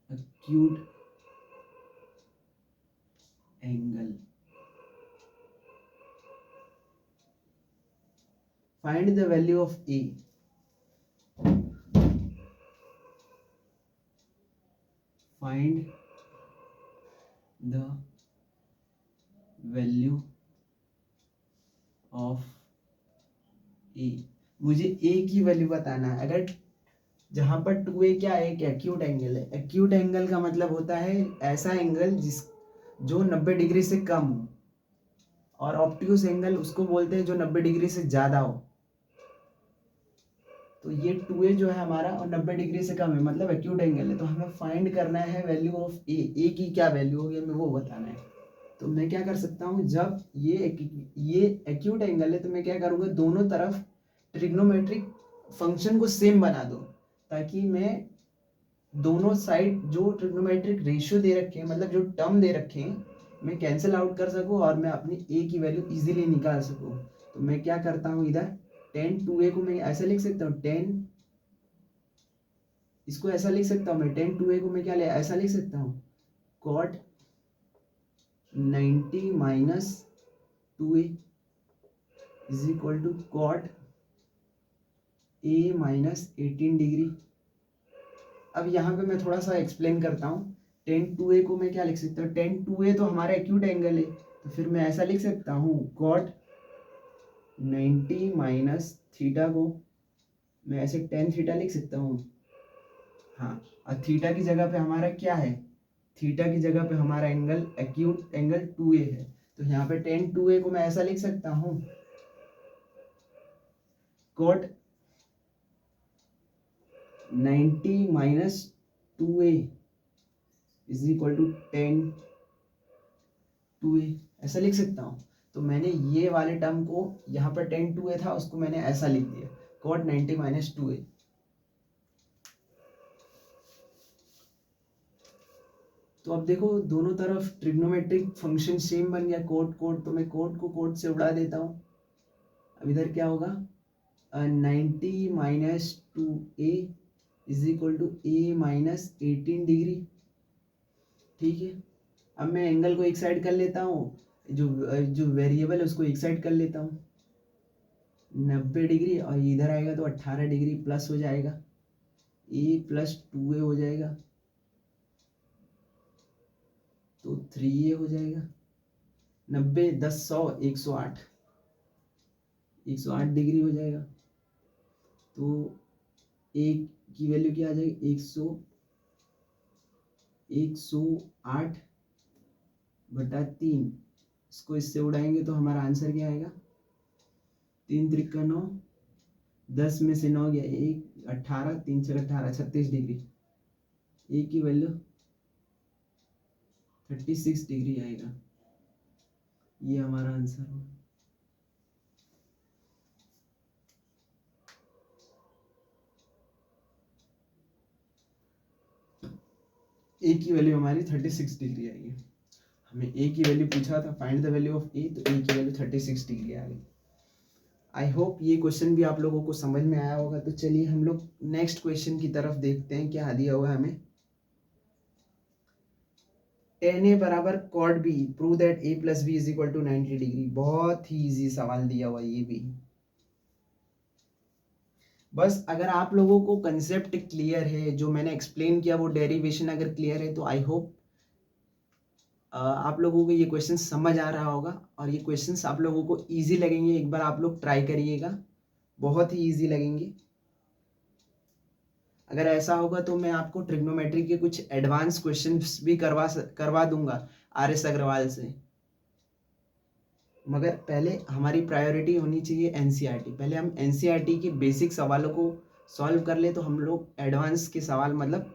Speaker 1: acute angle. Find the value of a. Find the value of a. मुझे a की value बताना है। अगर जहां पर 2a क्या है, एक एक्यूट एंगल है। एक्यूट एंगल का मतलब होता है ऐसा एंगल जो 90 डिग्री से कम हो, और ऑब्ट्यूस एंगल उसको बोलते हैं जो 90 डिग्री से ज्यादा हो। तो ये 2a जो है हमारा और 90 डिग्री से कम है, मतलब एक्यूट एंगल है। तो हमें फाइंड करना है वैल्यू ऑफ ए की क्या वैल्यू होगी हमें वो बताना है। तो मैं क्या कर सकता हूँ, जब ये एक्यूट एंगल है तो मैं क्या करूँगा, दोनों तरफ ट्रिग्नोमेट्रिक फंक्शन को सेम बना दो, ताकि मैं दोनों साइड जो ट्रिग्नोमेट्रिक रेशियो दे रखे हैं, मतलब जो टर्म दे रखे हैं, मैं कैंसिल आउट कर सकूँ और मैं अपनी ए की वैल्यू इजीली निकाल सकूँ। तो मैं क्या करता हूँ, इधर tan 2a को मैं ऐसा लिख सकता हूँ, इसको ऐसा लिख सकता हूँ मैं, tan 2a को मैं क्या ले ऐसा लिख सकता हूँ, cot 90 minus 2a is equal to cot a minus 18 degree. अब यहाँ पे मैं थोड़ा सा एक्सप्लेन करता हूँ। tan 2a को मैं क्या लिख सकता हूँ, tan 2a तो हमारा एक्यूट एंगल है, तो फिर मैं ऐसा लिख सकता हूँ, cot 90 माइनस थीटा को मैं ऐसे tan थीटा लिख सकता हूँ। हाँ, और थीटा की जगह पे हमारा क्या है, थीटा की जगह पे हमारा एंगल एक्यूट एंगल 2a है। तो यहाँ पे tan 2a को मैं ऐसा लिख सकता हूँ, cot 90 minus 2a is equal to tan 2a, ऐसा लिख सकता हूँ। तो मैंने ये वाले टर्म को, यहाँ पर tan 2a था उसको मैंने ऐसा लिख दिया, cot 90 माइनस 2a। तो अब देखो दोनों तरफ ट्रिग्नोमेट्रिक फंक्शन सेम बन गया, कोट कोट, तो मैं कोट को कोट से उड़ा देता हूँ। अब इधर क्या होगा, 90 minus 2a is equal to a minus 18 degree. ठीक है, अब मैं एंगल को एक साइड कर लेता हूँ, जो जो वेरिएबल है उसको एक साइड कर लेता हूँ, 90 डिग्री, और इधर आएगा तो 18 डिग्री प्लस हो जाएगा, a प्लस 2a हो जाएगा, तो 3a हो जाएगा। 90 10 100 108 108 डिग्री हो जाएगा। तो a की वैल्यू क्या आ जाएगी, 108 बटा 3, इसको इससे उड़ाएंगे तो हमारा आंसर क्या आएगा, 3 त्रिक 9, 10 में से 9 गया 1, 18, 3 6 18, 36 डिग्री, a की वैल्यू 36 डिग्री आएगा। ये हमारा आंसर है। ए की वैल्यू हमारी 36 डिग्री आएगी। हमें ए की वैल्यू पूछा था, फाइंड द वैल्यू ऑफ ए, तो ए की वैल्यू 36 डिग्री आ गई। आई होप ये क्वेश्चन भी आप लोगों को समझ में आया होगा। तो चलिए हम लोग नेक्स्ट क्वेश्चन की तरफ देखते हैं, क्या दिया हुआ है हमें। tan a बराबर cot b, prove that a plus B is equal to 90 degree. बहुत ही इजी सवाल दिया हुआ ये भी। बस अगर आप लोगों को कंसेप्ट क्लियर है, जो मैंने एक्सप्लेन किया वो डेरिवेशन अगर क्लियर है, तो आई होप आप लोगों को ये क्वेश्चन समझ आ रहा होगा और ये क्वेश्चंस आप लोगों को इजी लगेंगे। एक बार आप लोग ट्राई करिएगा, बहुत ही इजी लगेंगे। अगर ऐसा होगा तो मैं आपको ट्रिग्नोमेट्री के कुछ एडवांस क्वेश्चंस भी करवा दूंगा आर.एस. अग्रवाल से। मगर पहले हमारी प्रायोरिटी होनी चाहिए एनसीईआरटी। पहले हम एनसीईआरटी के बेसिक सवालों को सॉल्व कर ले, तो हम लोग एडवांस के सवाल मतलब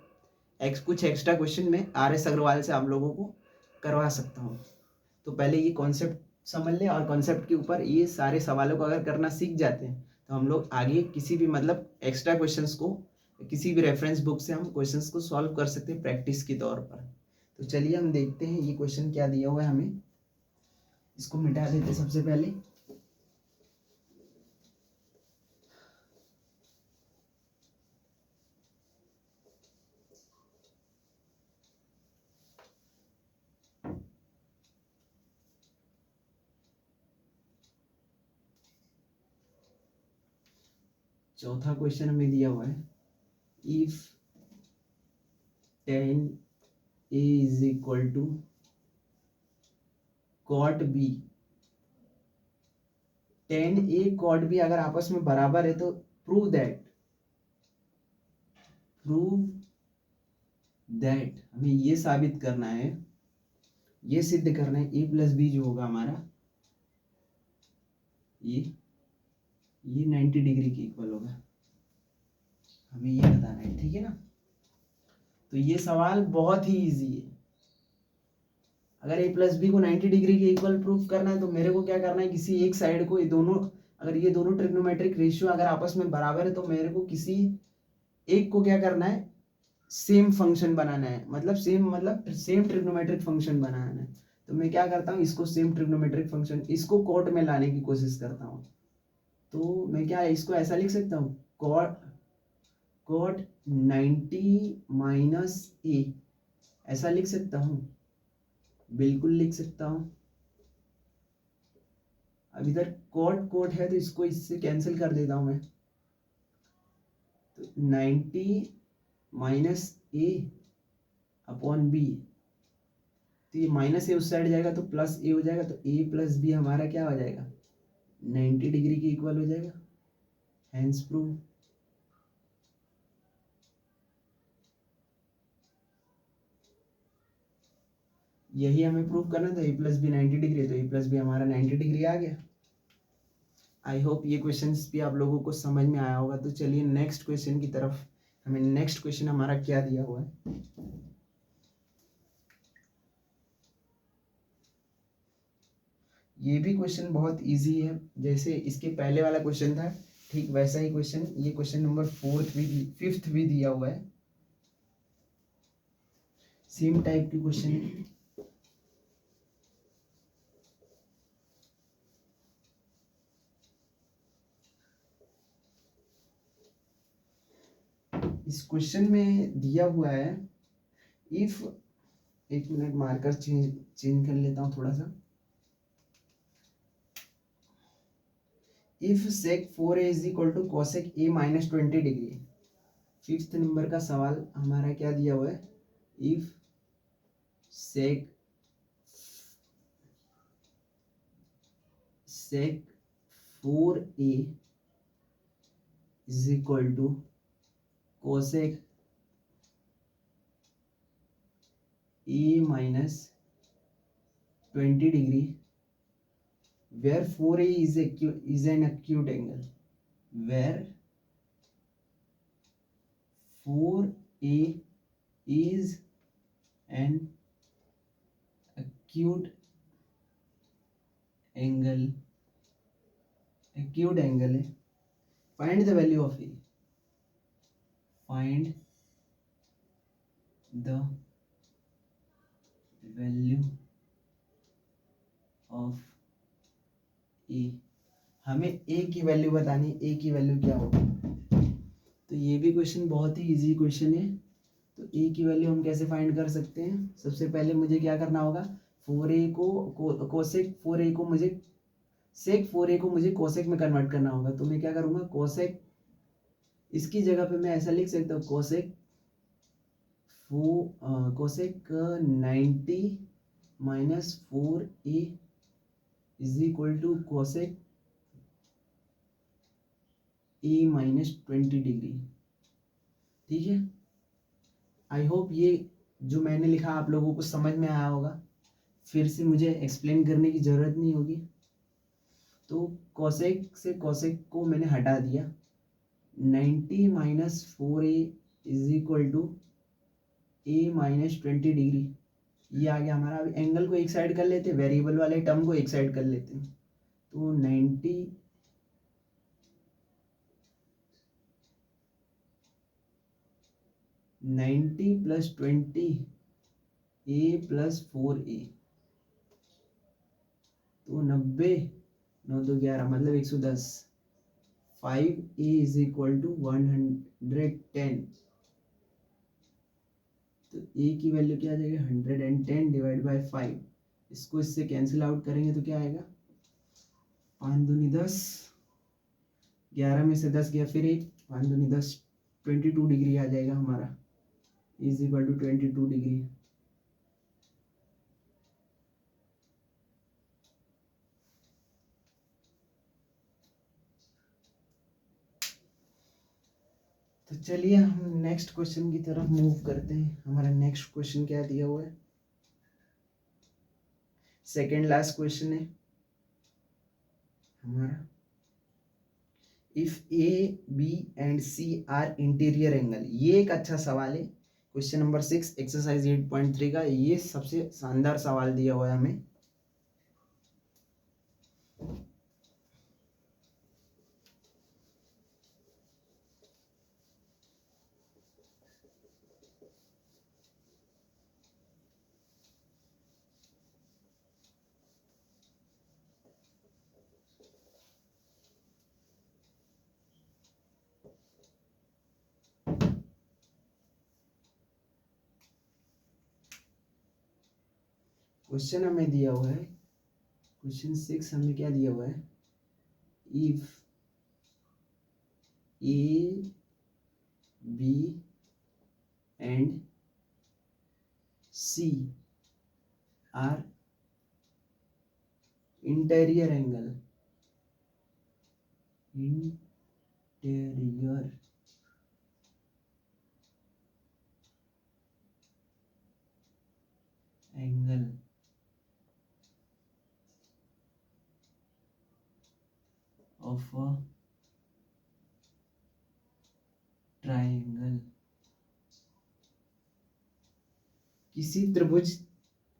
Speaker 1: कुछ एक्स्ट्रा क्वेश्चन में आर.एस. अग्रवाल से आप लोगों को करवा सकता हूँ। तो पहले ये कॉन्सेप्ट समझ ले, और कॉन्सेप्ट के ऊपर ये सारे सवालों को अगर करना सीख जाते हैं तो हम लोग आगे किसी भी मतलब एक्स्ट्रा क्वेश्चंस को किसी भी रेफरेंस बुक से हम क्वेश्चंस को सॉल्व कर सकते हैं प्रैक्टिस के तौर पर। तो चलिए हम देखते हैं ये क्वेश्चन क्या दिया हुआ है हमें। इसको मिटा देते हैं सबसे पहले। चौथा क्वेश्चन हमें दिया हुआ है, if tan a is equal to cot b, tan a cot b अगर आपस में बराबर है तो प्रूव दैट हमें ये साबित करना है, ये सिद्ध करना है a प्लस बी जो होगा हमारा ये 90 डिग्री के इक्वल होगा। हमें ये बताना है, ठीक है ना। तो ये सवाल बहुत ही इजी है। अगर a प्लस बी को 90 डिग्री के इक्वल प्रूफ करना है तो मेरे को क्या करना है, किसी एक साइड को, ये दोनों अगर ये दोनों ट्रिग्नोमेट्रिक रेशियो अगर आपस में बराबर है तो मेरे को किसी एक को क्या करना है, सेम फंक्शन बनाना है, मतलब सेम ट्रिग्नोमेट्रिक फंक्शन बनाना है। तो मैं क्या करता हूँ, इसको सेम ट्रिग्नोमेट्रिक फंक्शन इसको कॉट में लाने की कोशिश करता हूँ। तो मैं क्या इसको ऐसा लिख सकता हूँ, कॉट 90 माइनस ए, ऐसा लिख सकता हूँ, बिल्कुल लिख सकता हूँ। अब इधर कॉट है तो इसको इससे कैंसिल कर देता हूँ मैं। तो 90 माइनस ए अपॉन बी, तो ये माइनस ए उस साइड जाएगा तो प्लस ए हो जाएगा, तो ए प्लस बी हमारा क्या हो जाएगा, 90 डिग्री के इक्वल हो जाएगा। Hence prove. यही हमें प्रूव करना था, ए प्लस बी 90 डिग्री, तो ए प्लस बी हमारा 90 डिग्री आ गया। आई होप ये क्वेश्चंस भी आप लोगों को समझ में आया होगा। तो चलिए नेक्स्ट क्वेश्चन की तरफ, हमें नेक्स्ट क्वेश्चन हमारा क्या दिया हुआ है। ये भी क्वेश्चन बहुत इजी है, जैसे इसके पहले वाला क्वेश्चन था ठीक वैसा ही क्वेश्चन, ये क्वेश्चन नंबर 5th भी दिया हुआ है, सेम टाइप की क्वेश्चन है। इस क्वेश्चन में दिया हुआ है, इफ, एक मिनट मार्कर चेंज कर लेता हूँ थोड़ा सा। If sec 4a is equal to cosec a minus 20 degree. 5th नंबर का सवाल हमारा क्या दिया हुआ है, if sec 4a is equal to cosec a minus 20 degree, where 4a is an acute angle, where 4a is an acute angle है। Find the value of a, find the value of a, हमें a की value बतानी, a की value क्या होगी। तो ये भी क्वेश्चन बहुत ही इजी क्वेश्चन है। तो a की वैल्यू हम कैसे फाइंड कर सकते हैं, सबसे पहले मुझे क्या करना होगा, 4a को कोसेक 4a को मुझे सेक 4a को मुझे कोसेक में कन्वर्ट करना होगा। तो मैं क्या करूँगा, कोसेक, इसकी जगह पे मैं ऐसा लिख सकता हूँ, cosec 90 minus 4a is equal to cosec a minus 20 degree. ठीक है, आई होप ये जो मैंने लिखा आप लोगों को समझ में आया होगा, फिर से मुझे एक्सप्लेन करने की ज़रूरत नहीं होगी। तो कोसेक से कोसेक को मैंने हटा दिया, 90 minus 4a is equal to a minus 20 degree, ये आ गया हमारा। अभी एंगल को एक साइड कर लेते, वेरिएबल वाले टर्म को एक साइड कर लेते हैं। तो 90 प्लस 20 a प्लस 4a, तो 90, 9 2 11 मतलब 110, 5a इज इक्वल टू 110। तो a की वैल्यू क्या आ जाएगी, 110 डिवाइड बाई 5, इसको इससे कैंसिल आउट करेंगे तो क्या आएगा, 5 दूनी 10, 11 में से 10 गया, फिर एक 5 दूनी 10, 22 डिग्री आ जाएगा हमारा, इज इक्वल टू 22 डिग्री। तो चलिए हम नेक्स्ट क्वेश्चन की तरफ मूव करते हैं। हमारा नेक्स्ट क्वेश्चन क्या दिया हुआ है, सेकेंड लास्ट क्वेश्चन है हमारा, if A B and C are interior angle. ये एक अच्छा सवाल है, क्वेश्चन नंबर 6 एक्सरसाइज 8.3 का, ये सबसे शानदार सवाल दिया हुआ है हमें। क्वेश्चन हमें दिया हुआ है, क्वेश्चन 6 हमें क्या दिया हुआ है, if A B and C are interior angle, interior angle of a triangle, किसी त्रिभुज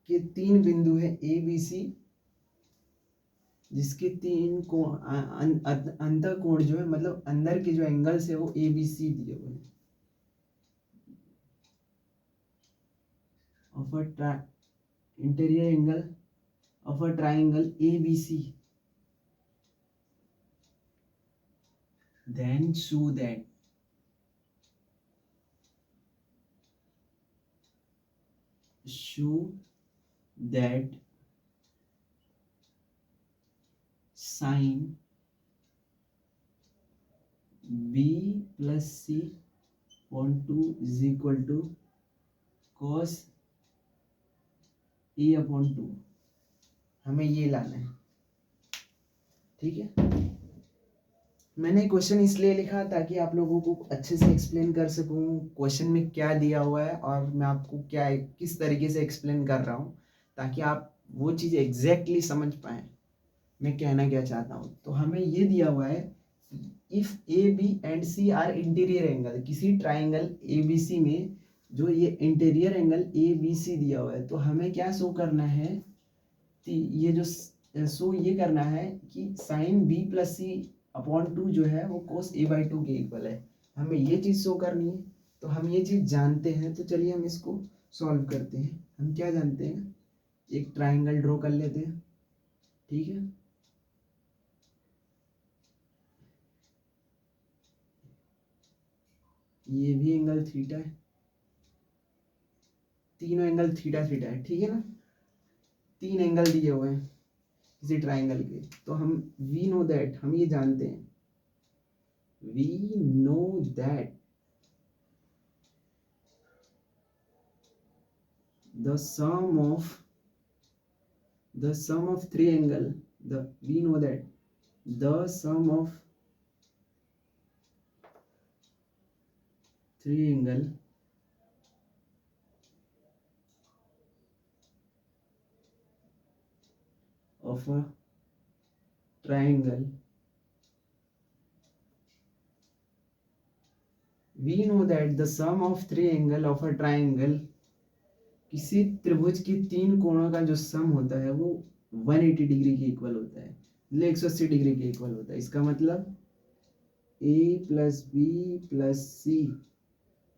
Speaker 1: के 3 बिंदु है ए बी सी, जिसके 3 कोण अंतर कोण जो है, मतलब अंदर के जो एंगल्स है वो ए बी सी दिए हुए हैं। Of a interior angle of a triangle A B C, then show that sine b plus c upon 2 is equal to cos a upon 2। हमें ये लाना है, ठीक है। मैंने क्वेश्चन इसलिए लिखा ताकि आप लोगों को अच्छे से एक्सप्लेन कर सकूं क्वेश्चन में क्या दिया हुआ है, और मैं आपको क्या किस तरीके से एक्सप्लेन कर रहा हूं, ताकि आप वो चीज़ एग्जैक्टली समझ पाएँ मैं कहना क्या चाहता हूँ। तो हमें ये दिया हुआ है, if A B and C are interior angle, किसी ट्राइंगल ए बी सी में जो ये interior angle A B C दिया हुआ है, तो हमें क्या शो करना है, ये जो शो ये करना है कि साइन बी प्लस सी अपॉन 2 जो है वो कोस ए बाई 2 के इक्वल है। हमें ये चीज़ शो करनी है, तो हम ये चीज़ जानते हैं। तो चलिए हम इसको सॉल्व करते हैं। हम क्या जानते हैं, एक ट्राइंगल ड्रॉ कर लेते हैं, ठीक है। ये भी एंगल थीटा है, तीनों एंगल थीटा थीटा है, ठीक है ना। 3 एंगल दिए हुए हैं किसी ट्राइंगल के, तो हम वी नो दैट, हम ये जानते हैं, we know that the sum of 3 angle, we know that the sum of 3 angle of a triangle, we know that the sum of 3 angle of a triangle, किसी त्रिभुज के 3 कोणों का जो सम होता है वो 180 डिग्री के इक्वल होता है, मतलब 180 डिग्री के इक्वल होता है। इसका मतलब a प्लस बी प्लस सी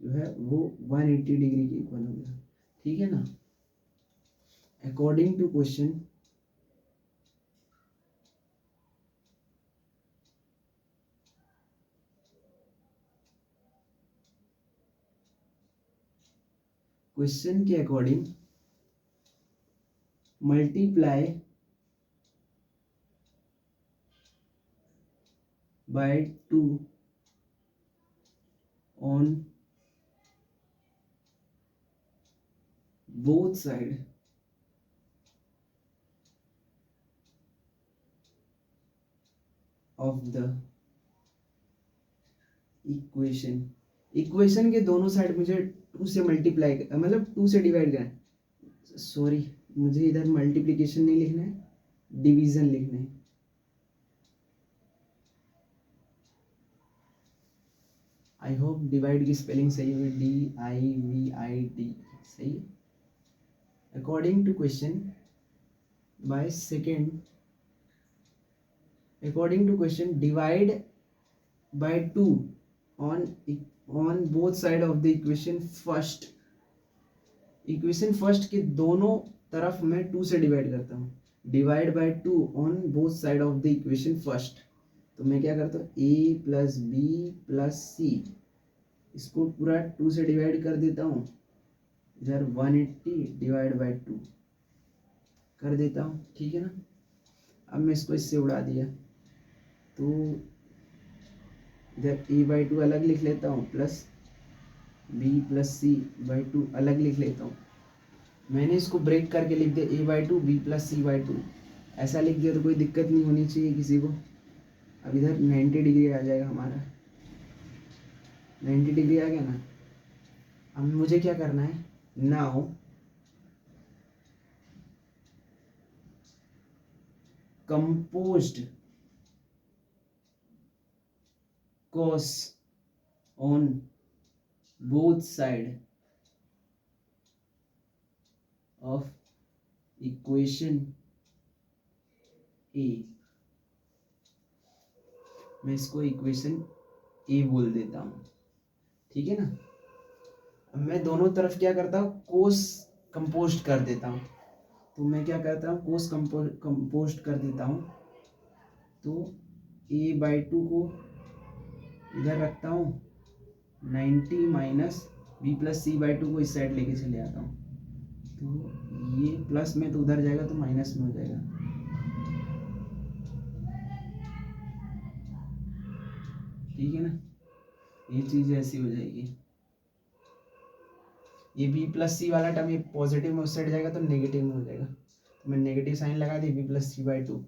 Speaker 1: जो है वो 180 डिग्री के इक्वल हो गया, ठीक है ना। अकॉर्डिंग टू क्वेश्चन, क्वेश्चन के according multiply by 2 on both side of the equation. Equation के दोनों साइड मुझे 2 से मल्टीप्लाई, मतलब 2 से डिवाइड करना है। सॉरी, मुझे इधर मल्टीप्लिकेशन नहीं लिखना है, डिवीजन लिखना है। आई होप डिवाइड की स्पेलिंग सही हुई, DIVID, सही है। According to question by second, according to question divide by 2 on both side of the equation first. Equation first के दोनों तरफ मैं 2 से डिवाइड करता हूँ। Divide by 2 on both side of the equation first, तो मैं क्या करता हूँ, a plus B plus C, इसको पूरा 2 से डिवाइड कर देता हूँ, इधर 180 डिवाइड बाय 2 कर देता हूँ, ठीक है ना। अब मैं इसको इससे उड़ा दिया, तो इधर a बाई 2 अलग लिख लेता हूँ, plus b plus C by 2 अलग लिख लेता हूँ। मैंने इसको ब्रेक करके लिख दिया a by 2 b plus C by 2, ऐसा लिख दिया तो कोई दिक्कत नहीं होनी चाहिए किसी को। अब इधर 90 डिग्री आ जाएगा हमारा, 90 डिग्री आ गया ना। अब मुझे क्या करना है, now composed cos on both side of equation A। मैं इसको इक्वेशन ए बोल देता हूँ, ठीक है ना। अब मैं दोनों तरफ क्या करता हूँ, कोस कंपोस्ट कर देता हूँ। तो मैं क्या करता हूँ, कोस कंपोस्ट कर देता हूँ। तो a/2 को इधर रखता हूँ, 90 माइनस b प्लस c/2 को इस साइड लेके चले आता हूँ। तो ये प्लस में तो उधर जाएगा तो माइनस में हो जाएगा। ठीक है ना, ये चीज ऐसी हो जाएगी। ये b प्लस सी वाला टर्म ये पॉजिटिव में उस साइड जाएगा तो नेगेटिव में हो जाएगा। तो मैं नेगेटिव साइन लगा दी, b प्लस c/2।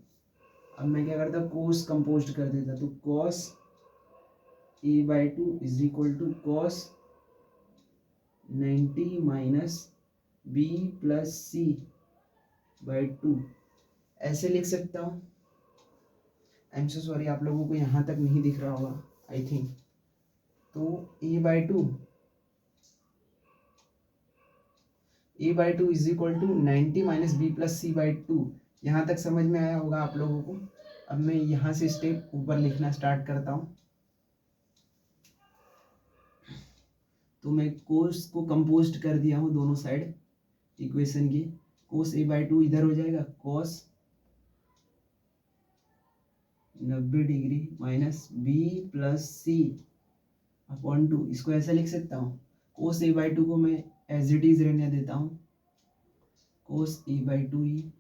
Speaker 1: अब मैं क्या करता हूँ, कोस कंपोस्ट कर देता। तो cos a/2 is equal to cos 90 minus b plus c/2 ऐसे लिख सकता हूँ। आई एम सो सॉरी, आप लोगों को यहाँ तक नहीं दिख रहा होगा आई थिंक। तो a/2 is equal to 90 minus b plus c/2। यहाँ तक समझ में आया होगा आप लोगों को। अब मैं यहाँ से स्टेप ऊपर लिखना स्टार्ट करता हूँ। तो मैं कोस को कंपोस्ट कर दिया हूँ दोनों साइड इक्वेशन की। कोस a/2 इधर हो जाएगा, कोस 90 degree minus b plus c/2। इसको ऐसा लिख सकता हूँ, कोस a/2 को मैं एज इट इज रहने देता हूँ, कोस a/2 ही।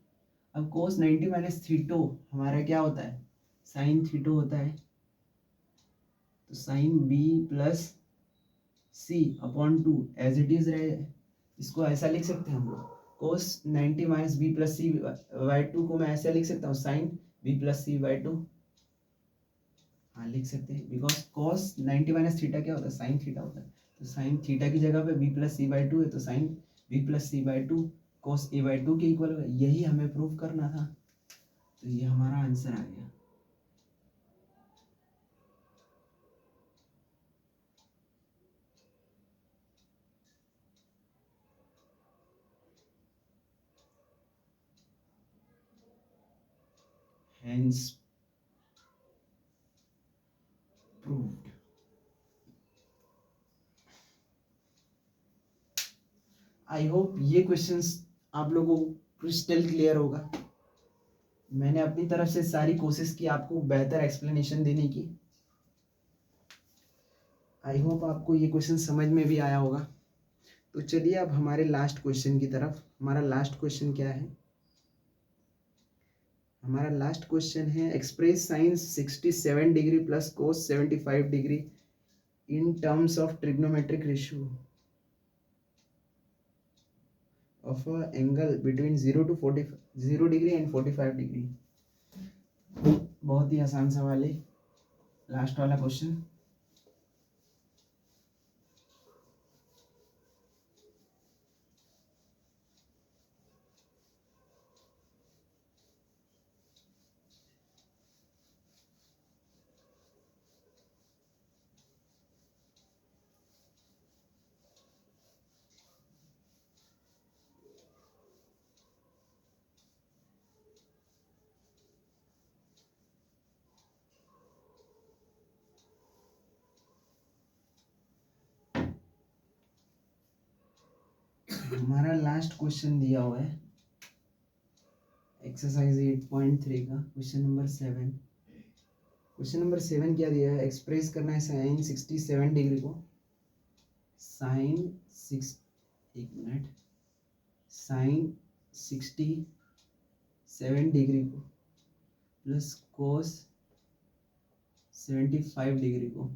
Speaker 1: अब कोस 90 माइनस थीटो हमारा क्या होता है, साइन थीटो होता है। तो sine b plus c/2 as it is रहे। इसको ऐसा लिख सकते हैं हम लोग, कोस 90 माइनस b प्लस c/2 को मैं ऐसा लिख सकता हूँ, साइन b प्लस c/2। हाँ लिख सकते हैं, बिकॉज कॉस 90 माइनस थीटा क्या होता है, साइन थीटा होता है। तो साइन थीटा की जगह पे b प्लस c/2 है, तो sine b plus c/2 cos a/2 के इक्वल होगा। यही हमें प्रूव करना था। तो ये हमारा आंसर आ गया। Hence proved। आई होप ये क्वेश्चंस आप लोगों को क्रिस्टल क्लियर होगा। मैंने अपनी तरफ से सारी कोशिश की आपको बेहतर एक्सप्लेनेशन देने की। आई होप आपको ये क्वेश्चन समझ में भी आया होगा। तो चलिए अब हमारे लास्ट क्वेश्चन की तरफ। हमारा लास्ट क्वेश्चन क्या है, हमारा लास्ट क्वेश्चन है express sine 67 degree plus cos 75 degree in terms of trigonometric ratio of a angle between 0 degree and 45 degree. बहुत ही आसान सवाल है लास्ट वाला क्वेश्चन। हमारा लास्ट क्वेश्चन दिया हुआ है एक्सरसाइज 8.3 का क्वेश्चन नंबर 7। क्वेश्चन नंबर 7 क्या दिया है, एक्सप्रेस करना है साइन 67 डिग्री को, साइन 67 डिग्री को प्लस कोस 75 डिग्री को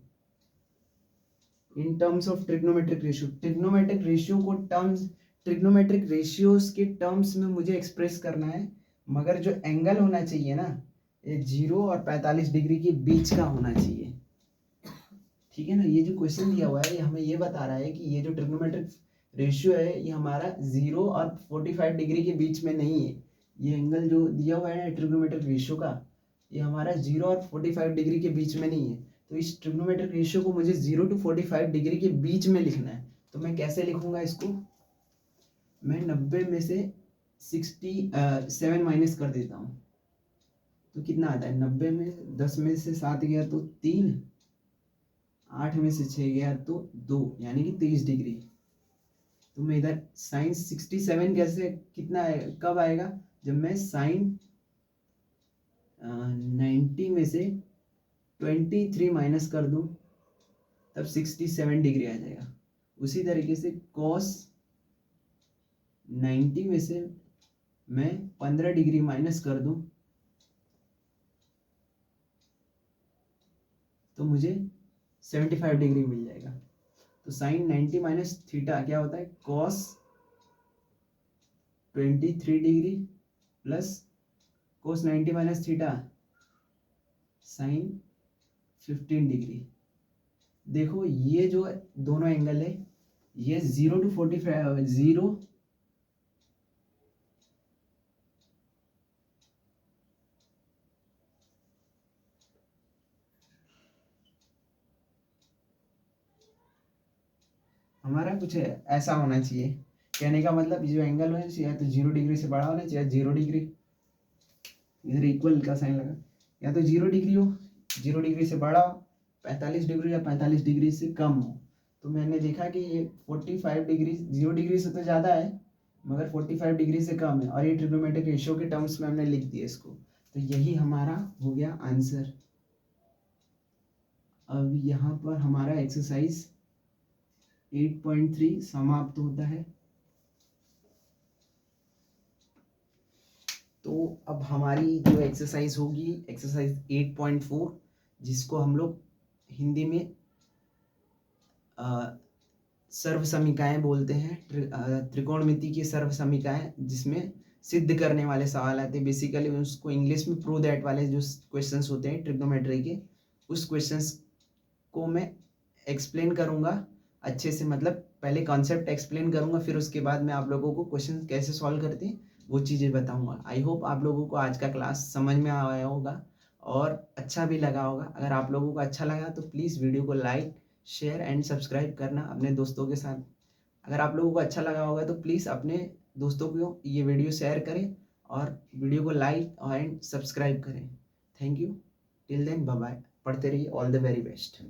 Speaker 1: इन terms of trigonometric ratio. Trigonometric ratio को ट्रिग्नोमेट्रिक रेशियोज के टर्म्स में मुझे एक्सप्रेस करना है, मगर जो एंगल होना चाहिए ना, ये 0 और 45 डिग्री के बीच का होना चाहिए। ठीक है ना, ये जो क्वेश्चन दिया हुआ है ये हमें ये बता रहा है कि ये जो ट्रिग्नोमेट्रिक रेशियो है ये हमारा 0 और 45 डिग्री के बीच में नहीं है। ये एंगल जो दिया हुआ है ट्रिग्नोमेट्रिक रेशियो का, ये हमारा 0 और 45 डिग्री के बीच में नहीं है। तो इस ट्रिग्नोमेट्रिक रेशियो को मुझे 0 to 45 डिग्री के बीच में लिखना है। तो मैं कैसे लिखूंगा इसको, मैं 90 में से 67 माइनस कर देता हूँ, तो कितना आता है, 90 में 10 में से 7 गया तो 3, 8 में से 6 गया तो 2, यानी कि 23 डिग्री। तो मैं इधर साइन 67 कैसे कितना है, कब आएगा, जब मैं साइन 90 में से 23 माइनस कर दूं, तब 67 डिग्री आ जाएगा। उसी तरीके से कॉस 90 में से मैं 15 डिग्री माइनस कर दूं, तो मुझे 75 डिग्री मिल जाएगा। तो साइन 90 माइनस थीटा क्या होता है, कॉस 23 डिग्री प्लस कोस 90 माइनस थीटा साइन 15 डिग्री। देखो ये जो दोनों एंगल है, ये 0 to 45 0 हमारा कुछ ऐसा होना चाहिए, कहने का मतलब जो एंगल होना चाहिए या तो 0 डिग्री से बड़ा होना चाहिए, 0 डिग्री, इधर इक्वल का साइन लगा, या तो 0 डिग्री हो, 0 डिग्री से बड़ा हो, 45 डिग्री या 45 डिग्री से कम हो। तो मैंने देखा कि ये 45 डिग्री 0 डिग्री से तो ज़्यादा है, मगर 45 डिग्री से कम है, और ये ट्रिग्नोमेट्रिक रेशियो के टर्म्स में हमने लिख दिया इसको। तो यही हमारा हो गया आंसर। अब यहाँ पर हमारा एक्सरसाइज 8.3 समाप्त होता है। तो अब हमारी जो एक्सरसाइज होगी, एक्सरसाइज 8.4, जिसको हम लोग हिंदी में सर्व समीकरण बोलते हैं, त्रिकोणमिति की सर्व समीकरण, जिसमें सिद्ध करने वाले सवाल आते हैं। बेसिकली उसको इंग्लिश में प्रूव दैट वाले जो क्वेश्चंस होते हैं ट्रिग्नोमेट्री के, उस क्वेश्चंस को मैं एक्सप्लेन करूंगा अच्छे से, मतलब पहले कॉन्सेप्ट एक्सप्लेन करूंगा, फिर उसके बाद मैं आप लोगों को क्वेश्चन कैसे सॉल्व करते हैं वो चीज़ें बताऊंगा। आई होप आप लोगों को आज का क्लास समझ में आया होगा और अच्छा भी लगा होगा। अगर आप लोगों को अच्छा लगा तो प्लीज़ वीडियो को लाइक, शेयर एंड सब्सक्राइब करना अपने दोस्तों के साथ। अगर आप लोगों को अच्छा लगा होगा तो प्लीज़ अपने दोस्तों को ये वीडियो शेयर करें और वीडियो को लाइक एंड सब्सक्राइब करें। Thank you, till then bye bye, पढ़ते रहिए, ऑल द वेरी बेस्ट।